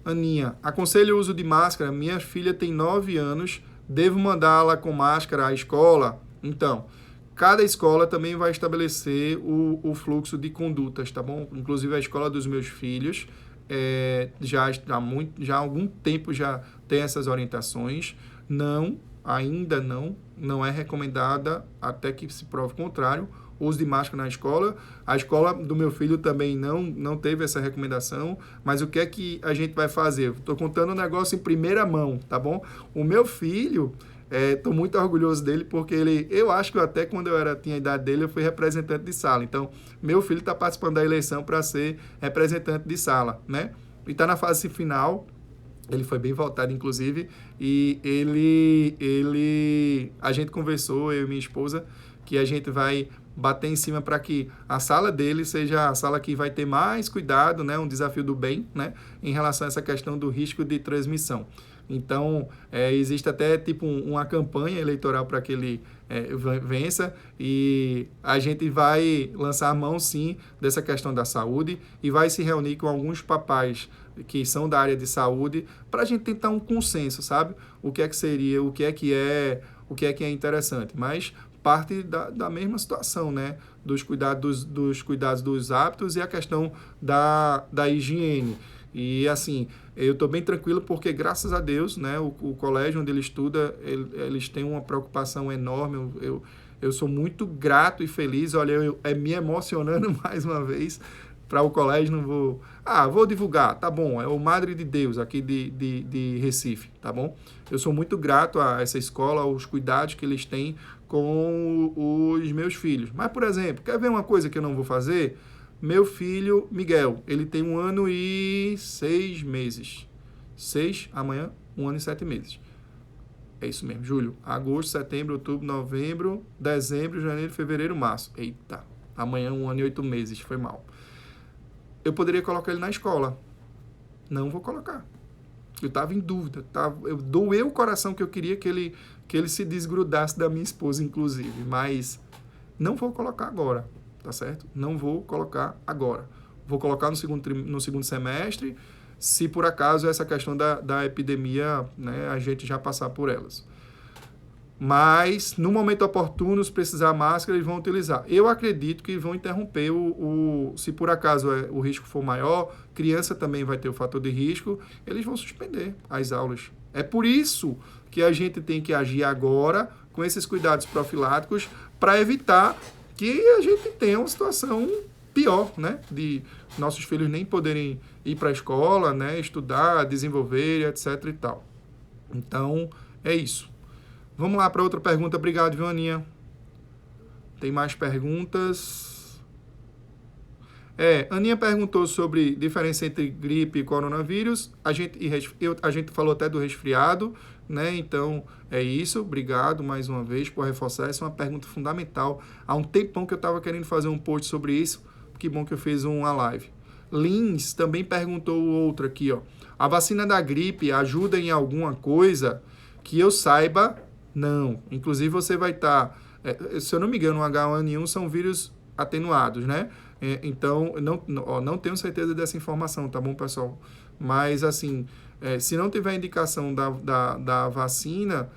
Speaker 1: Aninha, aconselho o uso de máscara. Minha filha tem 9 anos. Devo mandá-la com máscara à escola? Então, cada escola também vai estabelecer o fluxo de condutas, tá bom? Inclusive a escola dos meus filhos já há algum tempo já tem essas orientações. Ainda não é recomendada, até que se prove o contrário, o uso de máscara na escola. A escola do meu filho também não teve essa recomendação, mas o que é que a gente vai fazer? Estou contando um negócio em primeira mão, tá bom? O meu filho, estou muito orgulhoso dele, porque eu acho que até quando tinha a idade dele, eu fui representante de sala. Então, meu filho está participando da eleição para ser representante de sala, né? E está na fase final. Ele foi bem votado, inclusive, e a gente conversou, eu e minha esposa, que a gente vai bater em cima para que a sala dele seja a sala que vai ter mais cuidado, né, um desafio do bem, né, em relação a essa questão do risco de transmissão. Então, existe até tipo uma campanha eleitoral para que ele vença, e a gente vai lançar a mão, sim, dessa questão da saúde, e vai se reunir com alguns papais que são da área de saúde, para a gente tentar um consenso, sabe? O que é que seria, o que é que é interessante. Mas parte da mesma situação, né? Dos cuidados dos hábitos e a questão da higiene. E assim, eu estou bem tranquilo porque, graças a Deus, né, o colégio onde ele estuda, eles têm uma preocupação enorme. Eu sou muito grato e feliz. Olha, me emocionando mais uma vez. Para o colégio, não vou... vou divulgar, tá bom, é o Madre de Deus aqui de Recife, tá bom? Eu sou muito grato a essa escola, aos cuidados que eles têm com os meus filhos. Mas, por exemplo, quer ver uma coisa que eu não vou fazer? Meu filho, Miguel, ele tem 1 ano e 6 meses. 1 ano e 7 meses. É isso mesmo, julho, agosto, setembro, outubro, novembro, dezembro, janeiro, fevereiro, março. Eita, amanhã 1 ano e 8 meses, foi mal. Eu colocar ele na escola. Não vou colocar. Eu estava em dúvida. Doeu o coração que eu queria que ele se desgrudasse da minha esposa, inclusive. Mas não vou colocar agora, tá certo? Não vou colocar agora. Vou colocar no segundo semestre, se por acaso essa questão da epidemia, né, a gente já passar por elas. Mas, no momento oportuno, se precisar máscara, eles vão utilizar. Eu acredito que vão interromper se por acaso o risco for maior, criança também vai ter o fator de risco, eles vão suspender as aulas. É por isso que a gente tem que agir agora com esses cuidados profiláticos para evitar que a gente tenha uma situação pior, né? De nossos filhos nem poderem ir para a escola, né? Estudar, desenvolver, etc. e tal. Então, é isso. Vamos lá para outra pergunta. Obrigado, viu, Aninha? Tem mais perguntas? Aninha perguntou sobre diferença entre gripe e coronavírus. A gente falou até do resfriado, né? Então, é isso. Obrigado mais uma vez por reforçar. Essa é uma pergunta fundamental. Há um tempão que eu estava querendo fazer um post sobre isso. Que bom que eu fiz uma live. Lins também perguntou outra aqui, ó. A vacina da gripe ajuda em alguma coisa? Que eu saiba... Não. Inclusive, você vai estar... se eu não me engano, o H1N1 são vírus atenuados, né? Então, não tenho certeza dessa informação, tá bom, pessoal? Mas, assim, se não tiver indicação da vacina,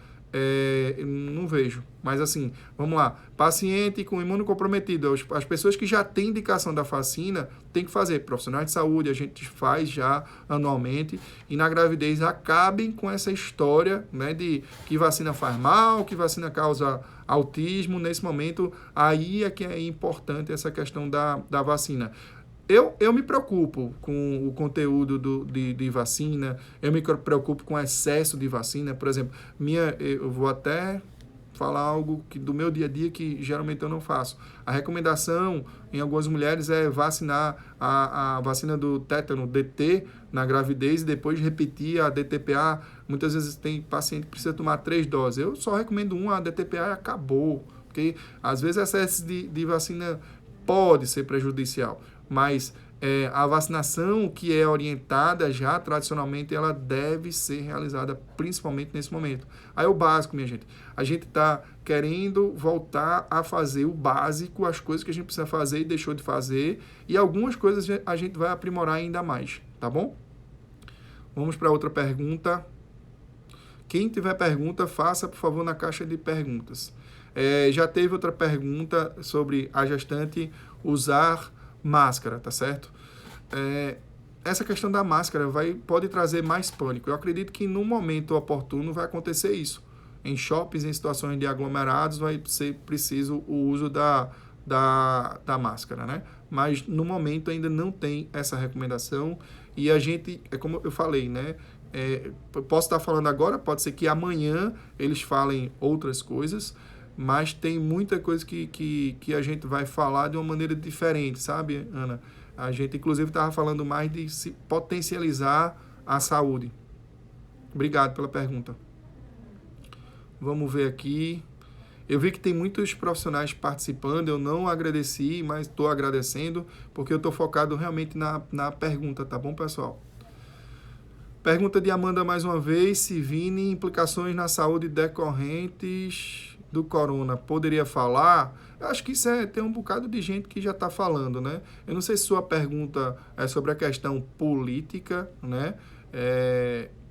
Speaker 1: não vejo. Mas, assim, vamos lá. Paciente com imunocomprometido, as pessoas que já têm indicação da vacina, tem que fazer. Profissionais de saúde, a gente faz já anualmente. E na gravidez, acabem com essa história, né, de que vacina faz mal, que vacina causa autismo. Nesse momento, aí é que é importante essa questão da vacina. Eu me preocupo com o conteúdo de vacina, eu me preocupo com o excesso de vacina. Por exemplo, eu vou até falar algo do meu dia a dia que geralmente eu não faço. A recomendação em algumas mulheres é vacinar a vacina do tétano, DT, na gravidez e depois repetir a DTPA. Muitas vezes tem paciente que precisa tomar 3 doses. Eu só recomendo a DTPA e acabou. Porque às vezes excesso de vacina pode ser prejudicial. Mas a vacinação que é orientada já tradicionalmente, ela deve ser realizada principalmente nesse momento. Aí o básico, minha gente. A gente está querendo voltar a fazer o básico, as coisas que a gente precisa fazer e deixou de fazer. E algumas coisas a gente vai aprimorar ainda mais, tá bom? Vamos para outra pergunta. Quem tiver pergunta, faça, por favor, na caixa de perguntas. Já teve outra pergunta sobre a gestante usar máscara, tá certo? Essa questão da máscara pode trazer mais pânico. Eu acredito que no momento oportuno vai acontecer isso. Em shoppings, em situações de aglomerados, vai ser preciso o uso da máscara, né? Mas no momento ainda não tem essa recomendação e a gente, como eu falei, né? Posso estar falando agora, pode ser que amanhã eles falem outras coisas, mas tem muita coisa que a gente vai falar de uma maneira diferente, sabe, Ana? A gente, inclusive, estava falando mais de se potencializar a saúde. Obrigado pela pergunta. Vamos ver aqui. Eu vi que tem muitos profissionais participando, eu não agradeci, mas estou agradecendo, porque eu estou focado realmente na pergunta, tá bom, pessoal? Pergunta de Amanda mais uma vez, Sivine, implicações na saúde decorrentes do corona. Poderia falar? Eu acho que isso tem um bocado de gente que já está falando, né? Eu não sei se sua pergunta é sobre a questão política, né?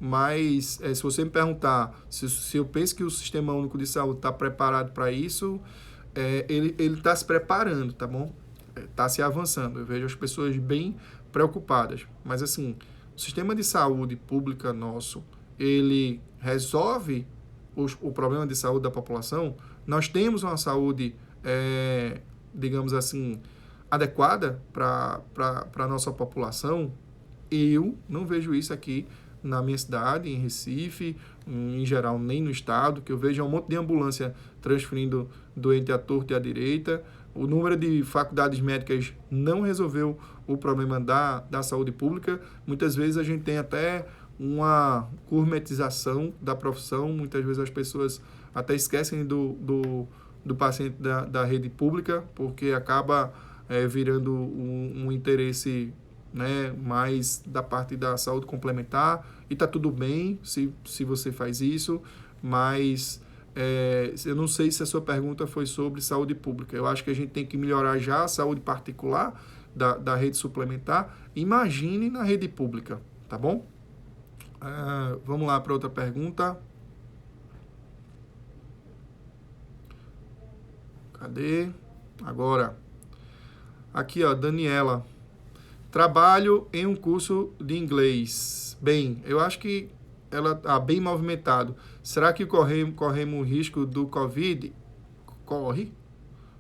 Speaker 1: Mas se você me perguntar se eu penso que o Sistema Único de Saúde está preparado para isso, ele está se preparando, tá bom? Está se avançando. Eu vejo as pessoas bem preocupadas. Mas, assim, o sistema de saúde pública nosso, ele resolve o problema de saúde da população. Nós temos uma saúde, digamos assim, adequada para a nossa população. Eu não vejo isso aqui na minha cidade, em Recife, em geral, nem no estado, que eu vejo um monte de ambulância transferindo doente à torta e à direita. O número de faculdades médicas não resolveu o problema da saúde pública. Muitas vezes a gente tem até uma gourmetização da profissão, muitas vezes as pessoas até esquecem do paciente da rede pública, porque acaba virando um interesse, né, mais da parte da saúde complementar, e está tudo bem se você faz isso, mas eu não sei se a sua pergunta foi sobre saúde pública. Eu acho que a gente tem que melhorar já a saúde particular da rede suplementar. Imagine na rede pública, tá bom? Vamos lá para outra pergunta. Cadê? Agora. Aqui, ó, Daniela. Trabalho em um curso de inglês. Bem, eu acho que ela está bem movimentado. Será que corremos risco do Covid? Corre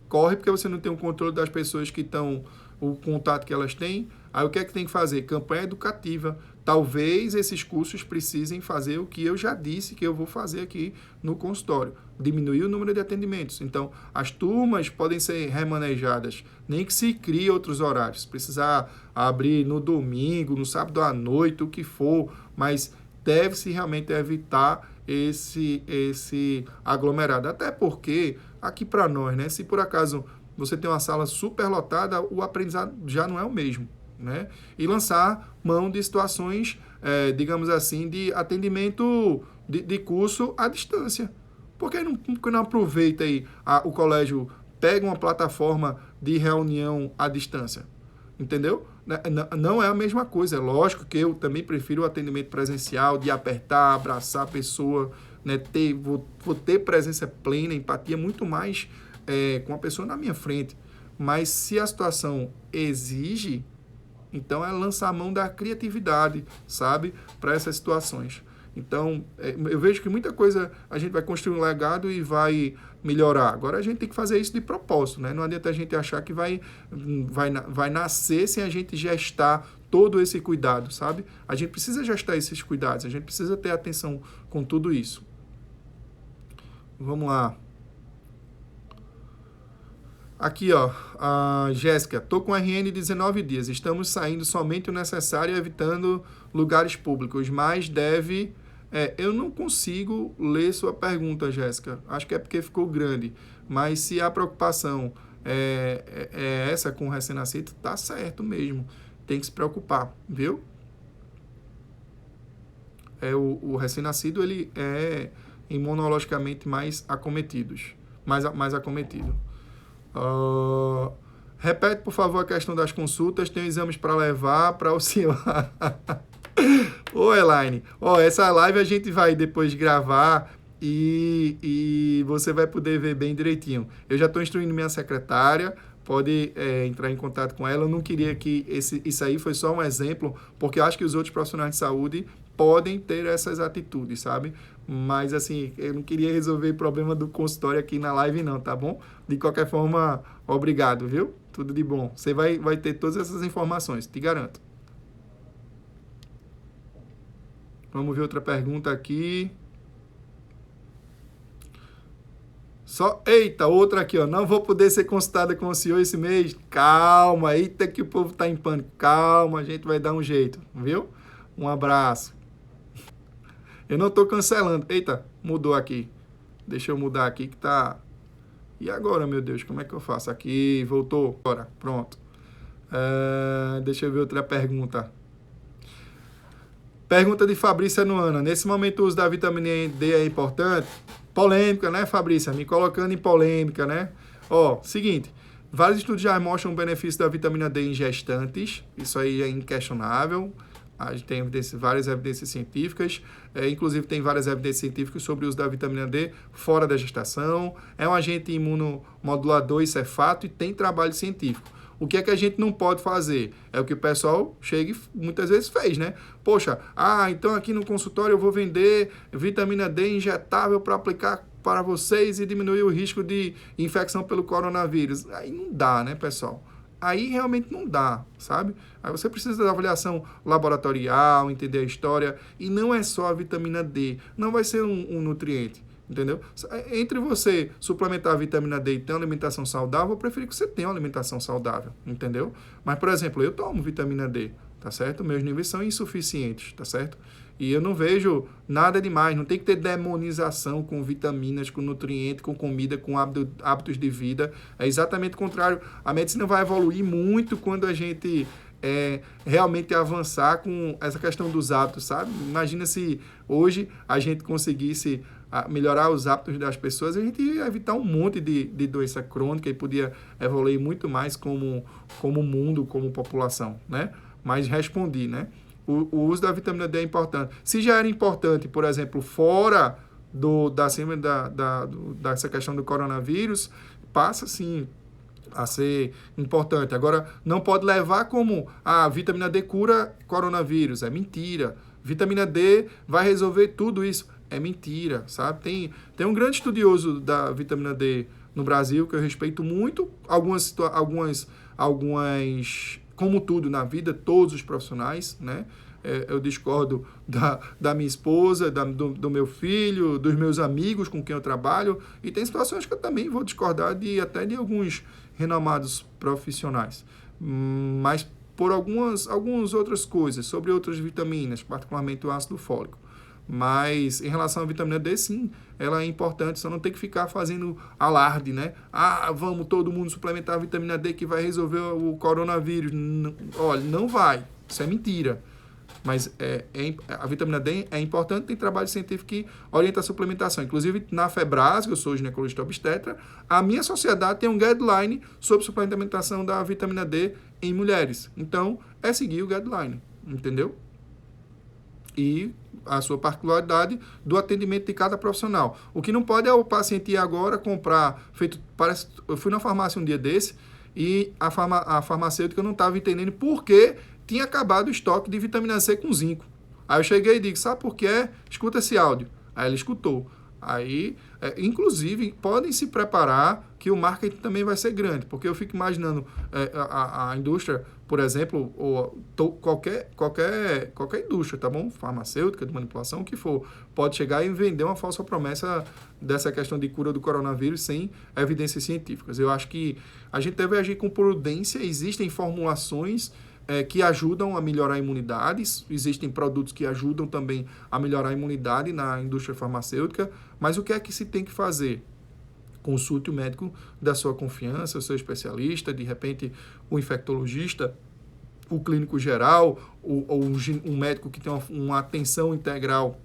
Speaker 1: porque você não tem o controle das pessoas que estão, o contato que elas têm. Aí o que é que tem que fazer? Campanha educativa. Talvez esses cursos precisem fazer o que eu já disse que eu vou fazer aqui no consultório. Diminuir o número de atendimentos. Então, as turmas podem ser remanejadas. Nem que se crie outros horários. Precisar abrir no domingo, no sábado à noite, o que for. Mas deve-se realmente evitar esse aglomerado. Até porque, aqui para nós, né? Se por acaso você tem uma sala super lotada, o aprendizado já não é o mesmo, né? E lançar mão de situações, digamos assim, de atendimento de curso à distância. Por que não aproveita aí o colégio, pega uma plataforma de reunião à distância? Entendeu? Não é a mesma coisa. É lógico que eu também prefiro o atendimento presencial, de apertar, abraçar a pessoa, né? Vou ter presença plena, empatia muito mais com a pessoa na minha frente. Mas se a situação exige, então é lançar a mão da criatividade, sabe? Para essas situações. Então, eu vejo que muita coisa a gente vai construir um legado e vai melhorar. Agora a gente tem que fazer isso de propósito, né? Não adianta a gente achar que vai nascer sem a gente gestar todo esse cuidado, sabe? A gente precisa gestar esses cuidados, a gente precisa ter atenção com tudo isso. Vamos lá. Aqui, ó, a Jéssica, tô com RN de 19 dias, estamos saindo somente o necessário, evitando lugares públicos, mas deve... eu não consigo ler sua pergunta, Jéssica, acho que é porque ficou grande, mas se a preocupação é essa com o recém-nascido, tá certo mesmo, tem que se preocupar, viu? O recém-nascido, ele é imunologicamente mais acometido. Repete, por favor, a questão das consultas. Tem exames para levar para auxiliar. Ô, Elaine, ó, essa live a gente vai depois gravar e você vai poder ver bem direitinho. Eu já estou instruindo minha secretária, pode entrar em contato com ela. Eu não queria que isso aí foi só um exemplo, porque eu acho que os outros profissionais de saúde podem ter essas atitudes, sabe? Mas, assim, eu não queria resolver o problema do consultório aqui na live, não, tá bom? De qualquer forma, obrigado, viu? Tudo de bom. Você vai ter todas essas informações, te garanto. Vamos ver outra pergunta aqui. Eita, outra aqui, ó. Não vou poder ser consultada com o senhor esse mês. Calma, eita que o povo tá em pânico. Calma, a gente vai dar um jeito, viu? Um abraço. Eu não tô cancelando. Eita, mudou aqui. Deixa eu mudar aqui que tá... E agora, meu Deus, como é que eu faço? Aqui, voltou. Agora, pronto. Deixa eu ver outra pergunta. Pergunta de Fabrícia Noana. Nesse momento o uso da vitamina D é importante? Polêmica, né, Fabrícia? Me colocando em polêmica, né? Ó, seguinte. Vários estudos já mostram o benefício da vitamina D em gestantes. Isso aí é inquestionável. A gente tem várias evidências científicas. Inclusive, tem várias evidências científicas sobre o uso da vitamina D fora da gestação. É um agente imunomodulador, isso é fato, e tem trabalho científico. O que é que a gente não pode fazer? É o que o pessoal chega e muitas vezes fez, né? Poxa, então aqui no consultório eu vou vender vitamina D injetável para aplicar para vocês e diminuir o risco de infecção pelo coronavírus. Aí não dá, né, pessoal? Aí realmente não dá, sabe? Aí você precisa da avaliação laboratorial, entender a história, e não é só a vitamina D, não vai ser um nutriente. Entendeu? Entre você suplementar a vitamina D e ter uma alimentação saudável, eu prefiro que você tenha uma alimentação saudável, entendeu? Mas, por exemplo, eu tomo vitamina D, tá certo? Meus níveis são insuficientes, tá certo? E eu não vejo nada demais, não tem que ter demonização com vitaminas, com nutrientes, com comida, com hábitos de vida. É exatamente o contrário. A medicina vai evoluir muito quando a gente realmente avançar com essa questão dos hábitos, sabe? Imagina se hoje a gente conseguisse melhorar os hábitos das pessoas, a gente ia evitar um monte de doença crônica e podia evoluir muito mais como mundo, como população, né? Mas respondi, né? O uso da vitamina D é importante. Se já era importante, por exemplo, fora dessa questão do coronavírus, passa, sim, a ser importante. Agora, não pode levar como a vitamina D cura coronavírus. É mentira. Vitamina D vai resolver tudo isso. É mentira, sabe? Tem um grande estudioso da vitamina D no Brasil, que eu respeito muito. Algumas como tudo na vida, todos os profissionais, né? Eu discordo da minha esposa, do meu filho, dos meus amigos com quem eu trabalho, e tem situações que eu também vou discordar até de alguns renomados profissionais. Mas por algumas outras coisas, sobre outras vitaminas, particularmente o ácido fólico. Mas em relação à vitamina D, sim, ela é importante, só não tem que ficar fazendo alarde, né? Vamos todo mundo suplementar a vitamina D que vai resolver o coronavírus. Olha, não vai, isso é mentira. Mas a vitamina D é importante, tem trabalho científico que orienta a suplementação. Inclusive, na FEBRAS, que eu sou ginecologista obstetra, a minha sociedade tem um guideline sobre suplementação da vitamina D em mulheres. Então, é seguir o guideline, entendeu? E a sua particularidade do atendimento de cada profissional. O que não pode é o paciente ir agora comprar, eu fui na farmácia um dia desse e a farmacêutica não estava entendendo por que tinha acabado o estoque de vitamina C com zinco. Aí eu cheguei e digo, sabe por quê? Escuta esse áudio. Aí ele escutou. Aí, inclusive, podem se preparar que o marketing também vai ser grande, porque eu fico imaginando a indústria, por exemplo, ou qualquer indústria, tá bom? Farmacêutica, de manipulação, o que for, pode chegar e vender uma falsa promessa dessa questão de cura do coronavírus sem evidências científicas. Eu acho que a gente deve agir com prudência, existem formulações que ajudam a melhorar a imunidade, existem produtos que ajudam também a melhorar a imunidade na indústria farmacêutica, mas o que é que se tem que fazer? Consulte o médico da sua confiança, o seu especialista, de repente o infectologista, o clínico geral, um médico que tem uma atenção integral,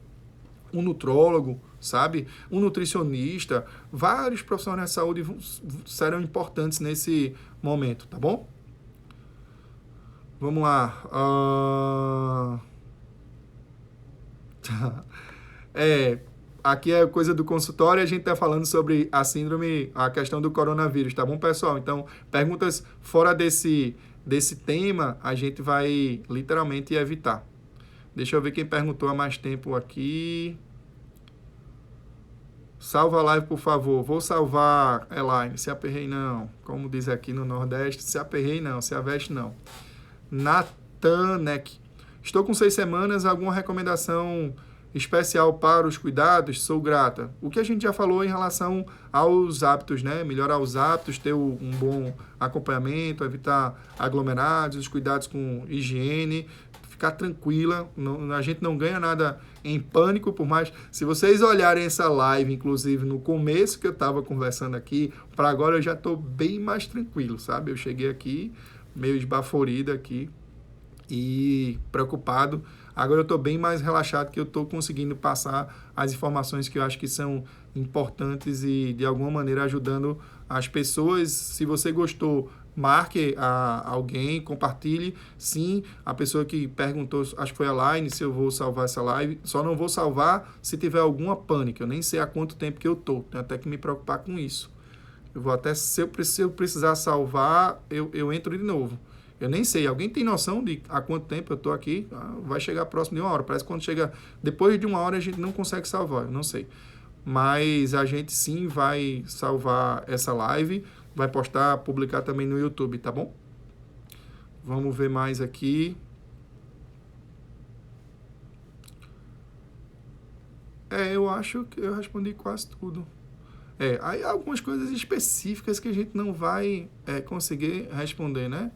Speaker 1: um nutrólogo, sabe? Um nutricionista, vários profissionais de saúde serão importantes nesse momento, tá bom? Vamos lá. É, aqui é coisa do consultório e a gente está falando sobre a síndrome, a questão do coronavírus, tá bom, pessoal? Então, perguntas fora desse tema, a gente vai literalmente evitar. Deixa eu ver quem perguntou há mais tempo aqui. Salva a live, por favor. Vou salvar, Elaine. Se aperrei, não. Como diz aqui no Nordeste, se aperrei, não. Se aveste, não. Natanek. Estou com 6 semanas. Alguma recomendação especial para os cuidados? Sou grata. O que a gente já falou em relação aos hábitos, né? Melhorar os hábitos, ter um bom acompanhamento, evitar aglomerados, os cuidados com higiene, ficar tranquila. Não, a gente não ganha nada em pânico, por mais... Se vocês olharem essa live, inclusive no começo que eu estava conversando aqui, para agora eu já estou bem mais tranquilo, sabe? Eu cheguei aqui meio esbaforido aqui e preocupado. Agora eu estou bem mais relaxado, que eu estou conseguindo passar as informações que eu acho que são importantes e, de alguma maneira, ajudando as pessoas. Se você gostou, marque alguém, compartilhe. Sim, a pessoa que perguntou, acho que foi a Elaine, se eu vou salvar essa live. Só não vou salvar se tiver alguma pânico. Eu nem sei há quanto tempo que eu estou. Tenho até que me preocupar com isso. Eu vou até, se eu precisar salvar, eu entro de novo. Eu nem sei. Alguém tem noção de há quanto tempo eu estou aqui? Vai chegar próximo de 1 hora. Parece que quando chega depois de 1 hora a gente não consegue salvar. Eu não sei. Mas a gente sim vai salvar essa live. Vai postar, publicar também no YouTube, tá bom? Vamos ver mais aqui. Eu acho que eu respondi quase tudo. Aí algumas coisas específicas que a gente não vai conseguir responder, né?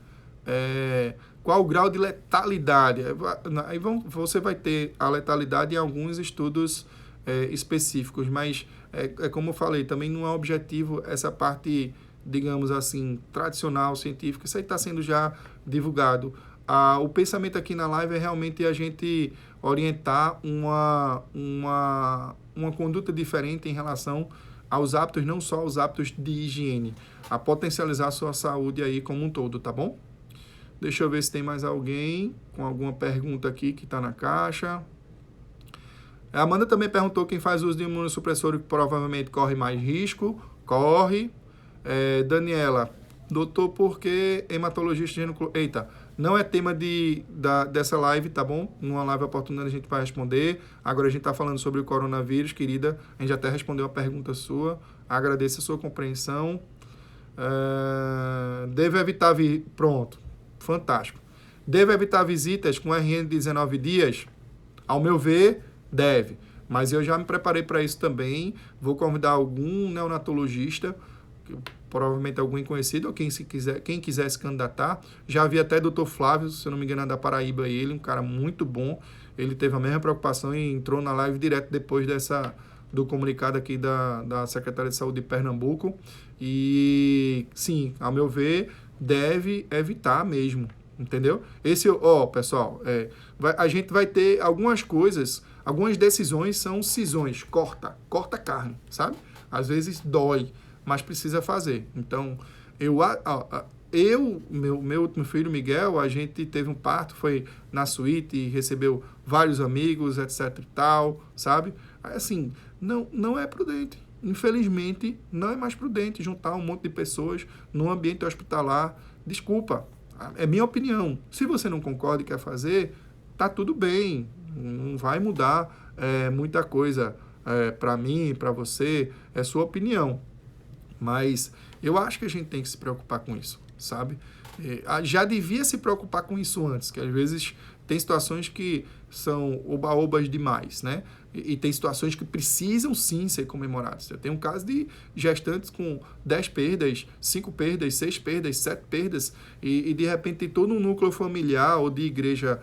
Speaker 1: Qual o grau de letalidade? Aí você vai ter a letalidade em alguns estudos específicos, mas como eu falei, também não é objetivo essa parte, digamos assim, tradicional, científica. Isso aí está sendo já divulgado. O pensamento aqui na live é realmente a gente orientar uma conduta diferente em relação aos hábitos, não só aos hábitos de higiene, a potencializar a sua saúde aí como um todo, tá bom? Deixa eu ver se tem mais alguém com alguma pergunta aqui que está na caixa. A Amanda também perguntou quem faz uso de imunossupressor provavelmente corre mais risco. Corre. Daniela, doutor, por que hematologista ginecologista... Eita, não é tema dessa live, tá bom? Numa live oportunidade a gente vai responder. Agora a gente está falando sobre o coronavírus, querida. A gente até respondeu a pergunta sua. Agradeço a sua compreensão. Deve evitar... Pronto. Fantástico. Deve evitar visitas com RN de 19 dias? Ao meu ver, deve. Mas eu já me preparei para isso também. Vou convidar algum neonatologista, provavelmente alguém conhecido, ou quem quiser se candidatar. Já vi até Dr. Flávio, se eu não me engano, é da Paraíba, ele, um cara muito bom. Ele teve a mesma preocupação e entrou na live direto depois do comunicado aqui da Secretaria de Saúde de Pernambuco. E, sim, ao meu ver, deve evitar mesmo, entendeu? Pessoal, a gente vai ter algumas coisas, algumas decisões são cisões, corta carne, sabe? Às vezes dói, mas precisa fazer. Então, meu último filho, Miguel, a gente teve um parto, foi na suíte e recebeu vários amigos, etc e tal, sabe? Assim, não é prudente. Infelizmente, não é mais prudente juntar um monte de pessoas num ambiente hospitalar. Desculpa, é minha opinião. Se você não concorda e quer fazer, tá tudo bem. Não vai mudar muita coisa para mim, para você. É sua opinião. Mas eu acho que a gente tem que se preocupar com isso, sabe? Já devia se preocupar com isso antes, que às vezes tem situações que são oba-obas demais, né? E tem situações que precisam sim ser comemoradas. Eu tenho um caso de gestantes com 10 perdas, 5 perdas, 6 perdas, 7 perdas, e de repente tem todo um núcleo familiar ou de igreja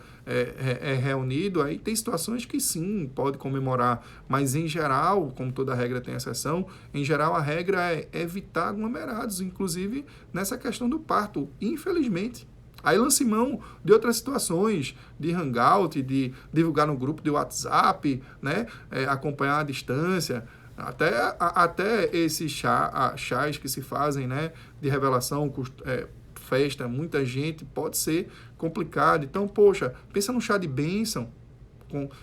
Speaker 1: reunido. Aí tem situações que sim, pode comemorar, mas em geral, como toda regra tem exceção, em geral a regra é evitar aglomerados, inclusive nessa questão do parto, infelizmente. Aí lance mão de outras situações, de hangout, de divulgar no grupo de WhatsApp, né? Acompanhar à distância, até esses chás que se fazem, né? De revelação, festa, muita gente, pode ser complicado. Então, poxa, pensa num chá de bênção,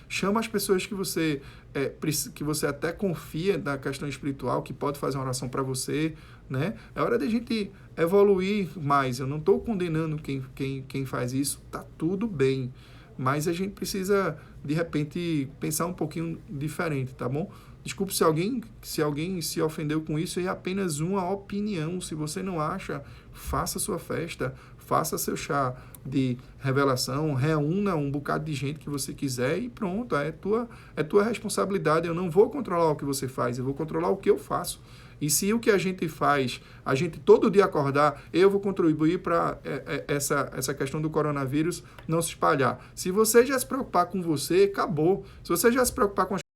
Speaker 1: chama as pessoas que você até confia da questão espiritual, que pode fazer uma oração para você, né? É hora de a gente evoluir mais. Eu não estou condenando quem faz isso, tá tudo bem. Mas a gente precisa, de repente, pensar um pouquinho diferente, tá bom? Desculpe se alguém se ofendeu com isso, é apenas uma opinião. Se você não acha, faça sua festa, faça seu chá de revelação, reúna um bocado de gente que você quiser e pronto, é tua responsabilidade. Eu não vou controlar o que você faz, eu vou controlar o que eu faço. E se o que a gente faz, a gente todo dia acordar, eu vou contribuir para essa questão do coronavírus não se espalhar. Se você já se preocupar com você, acabou. Se você já se preocupar com as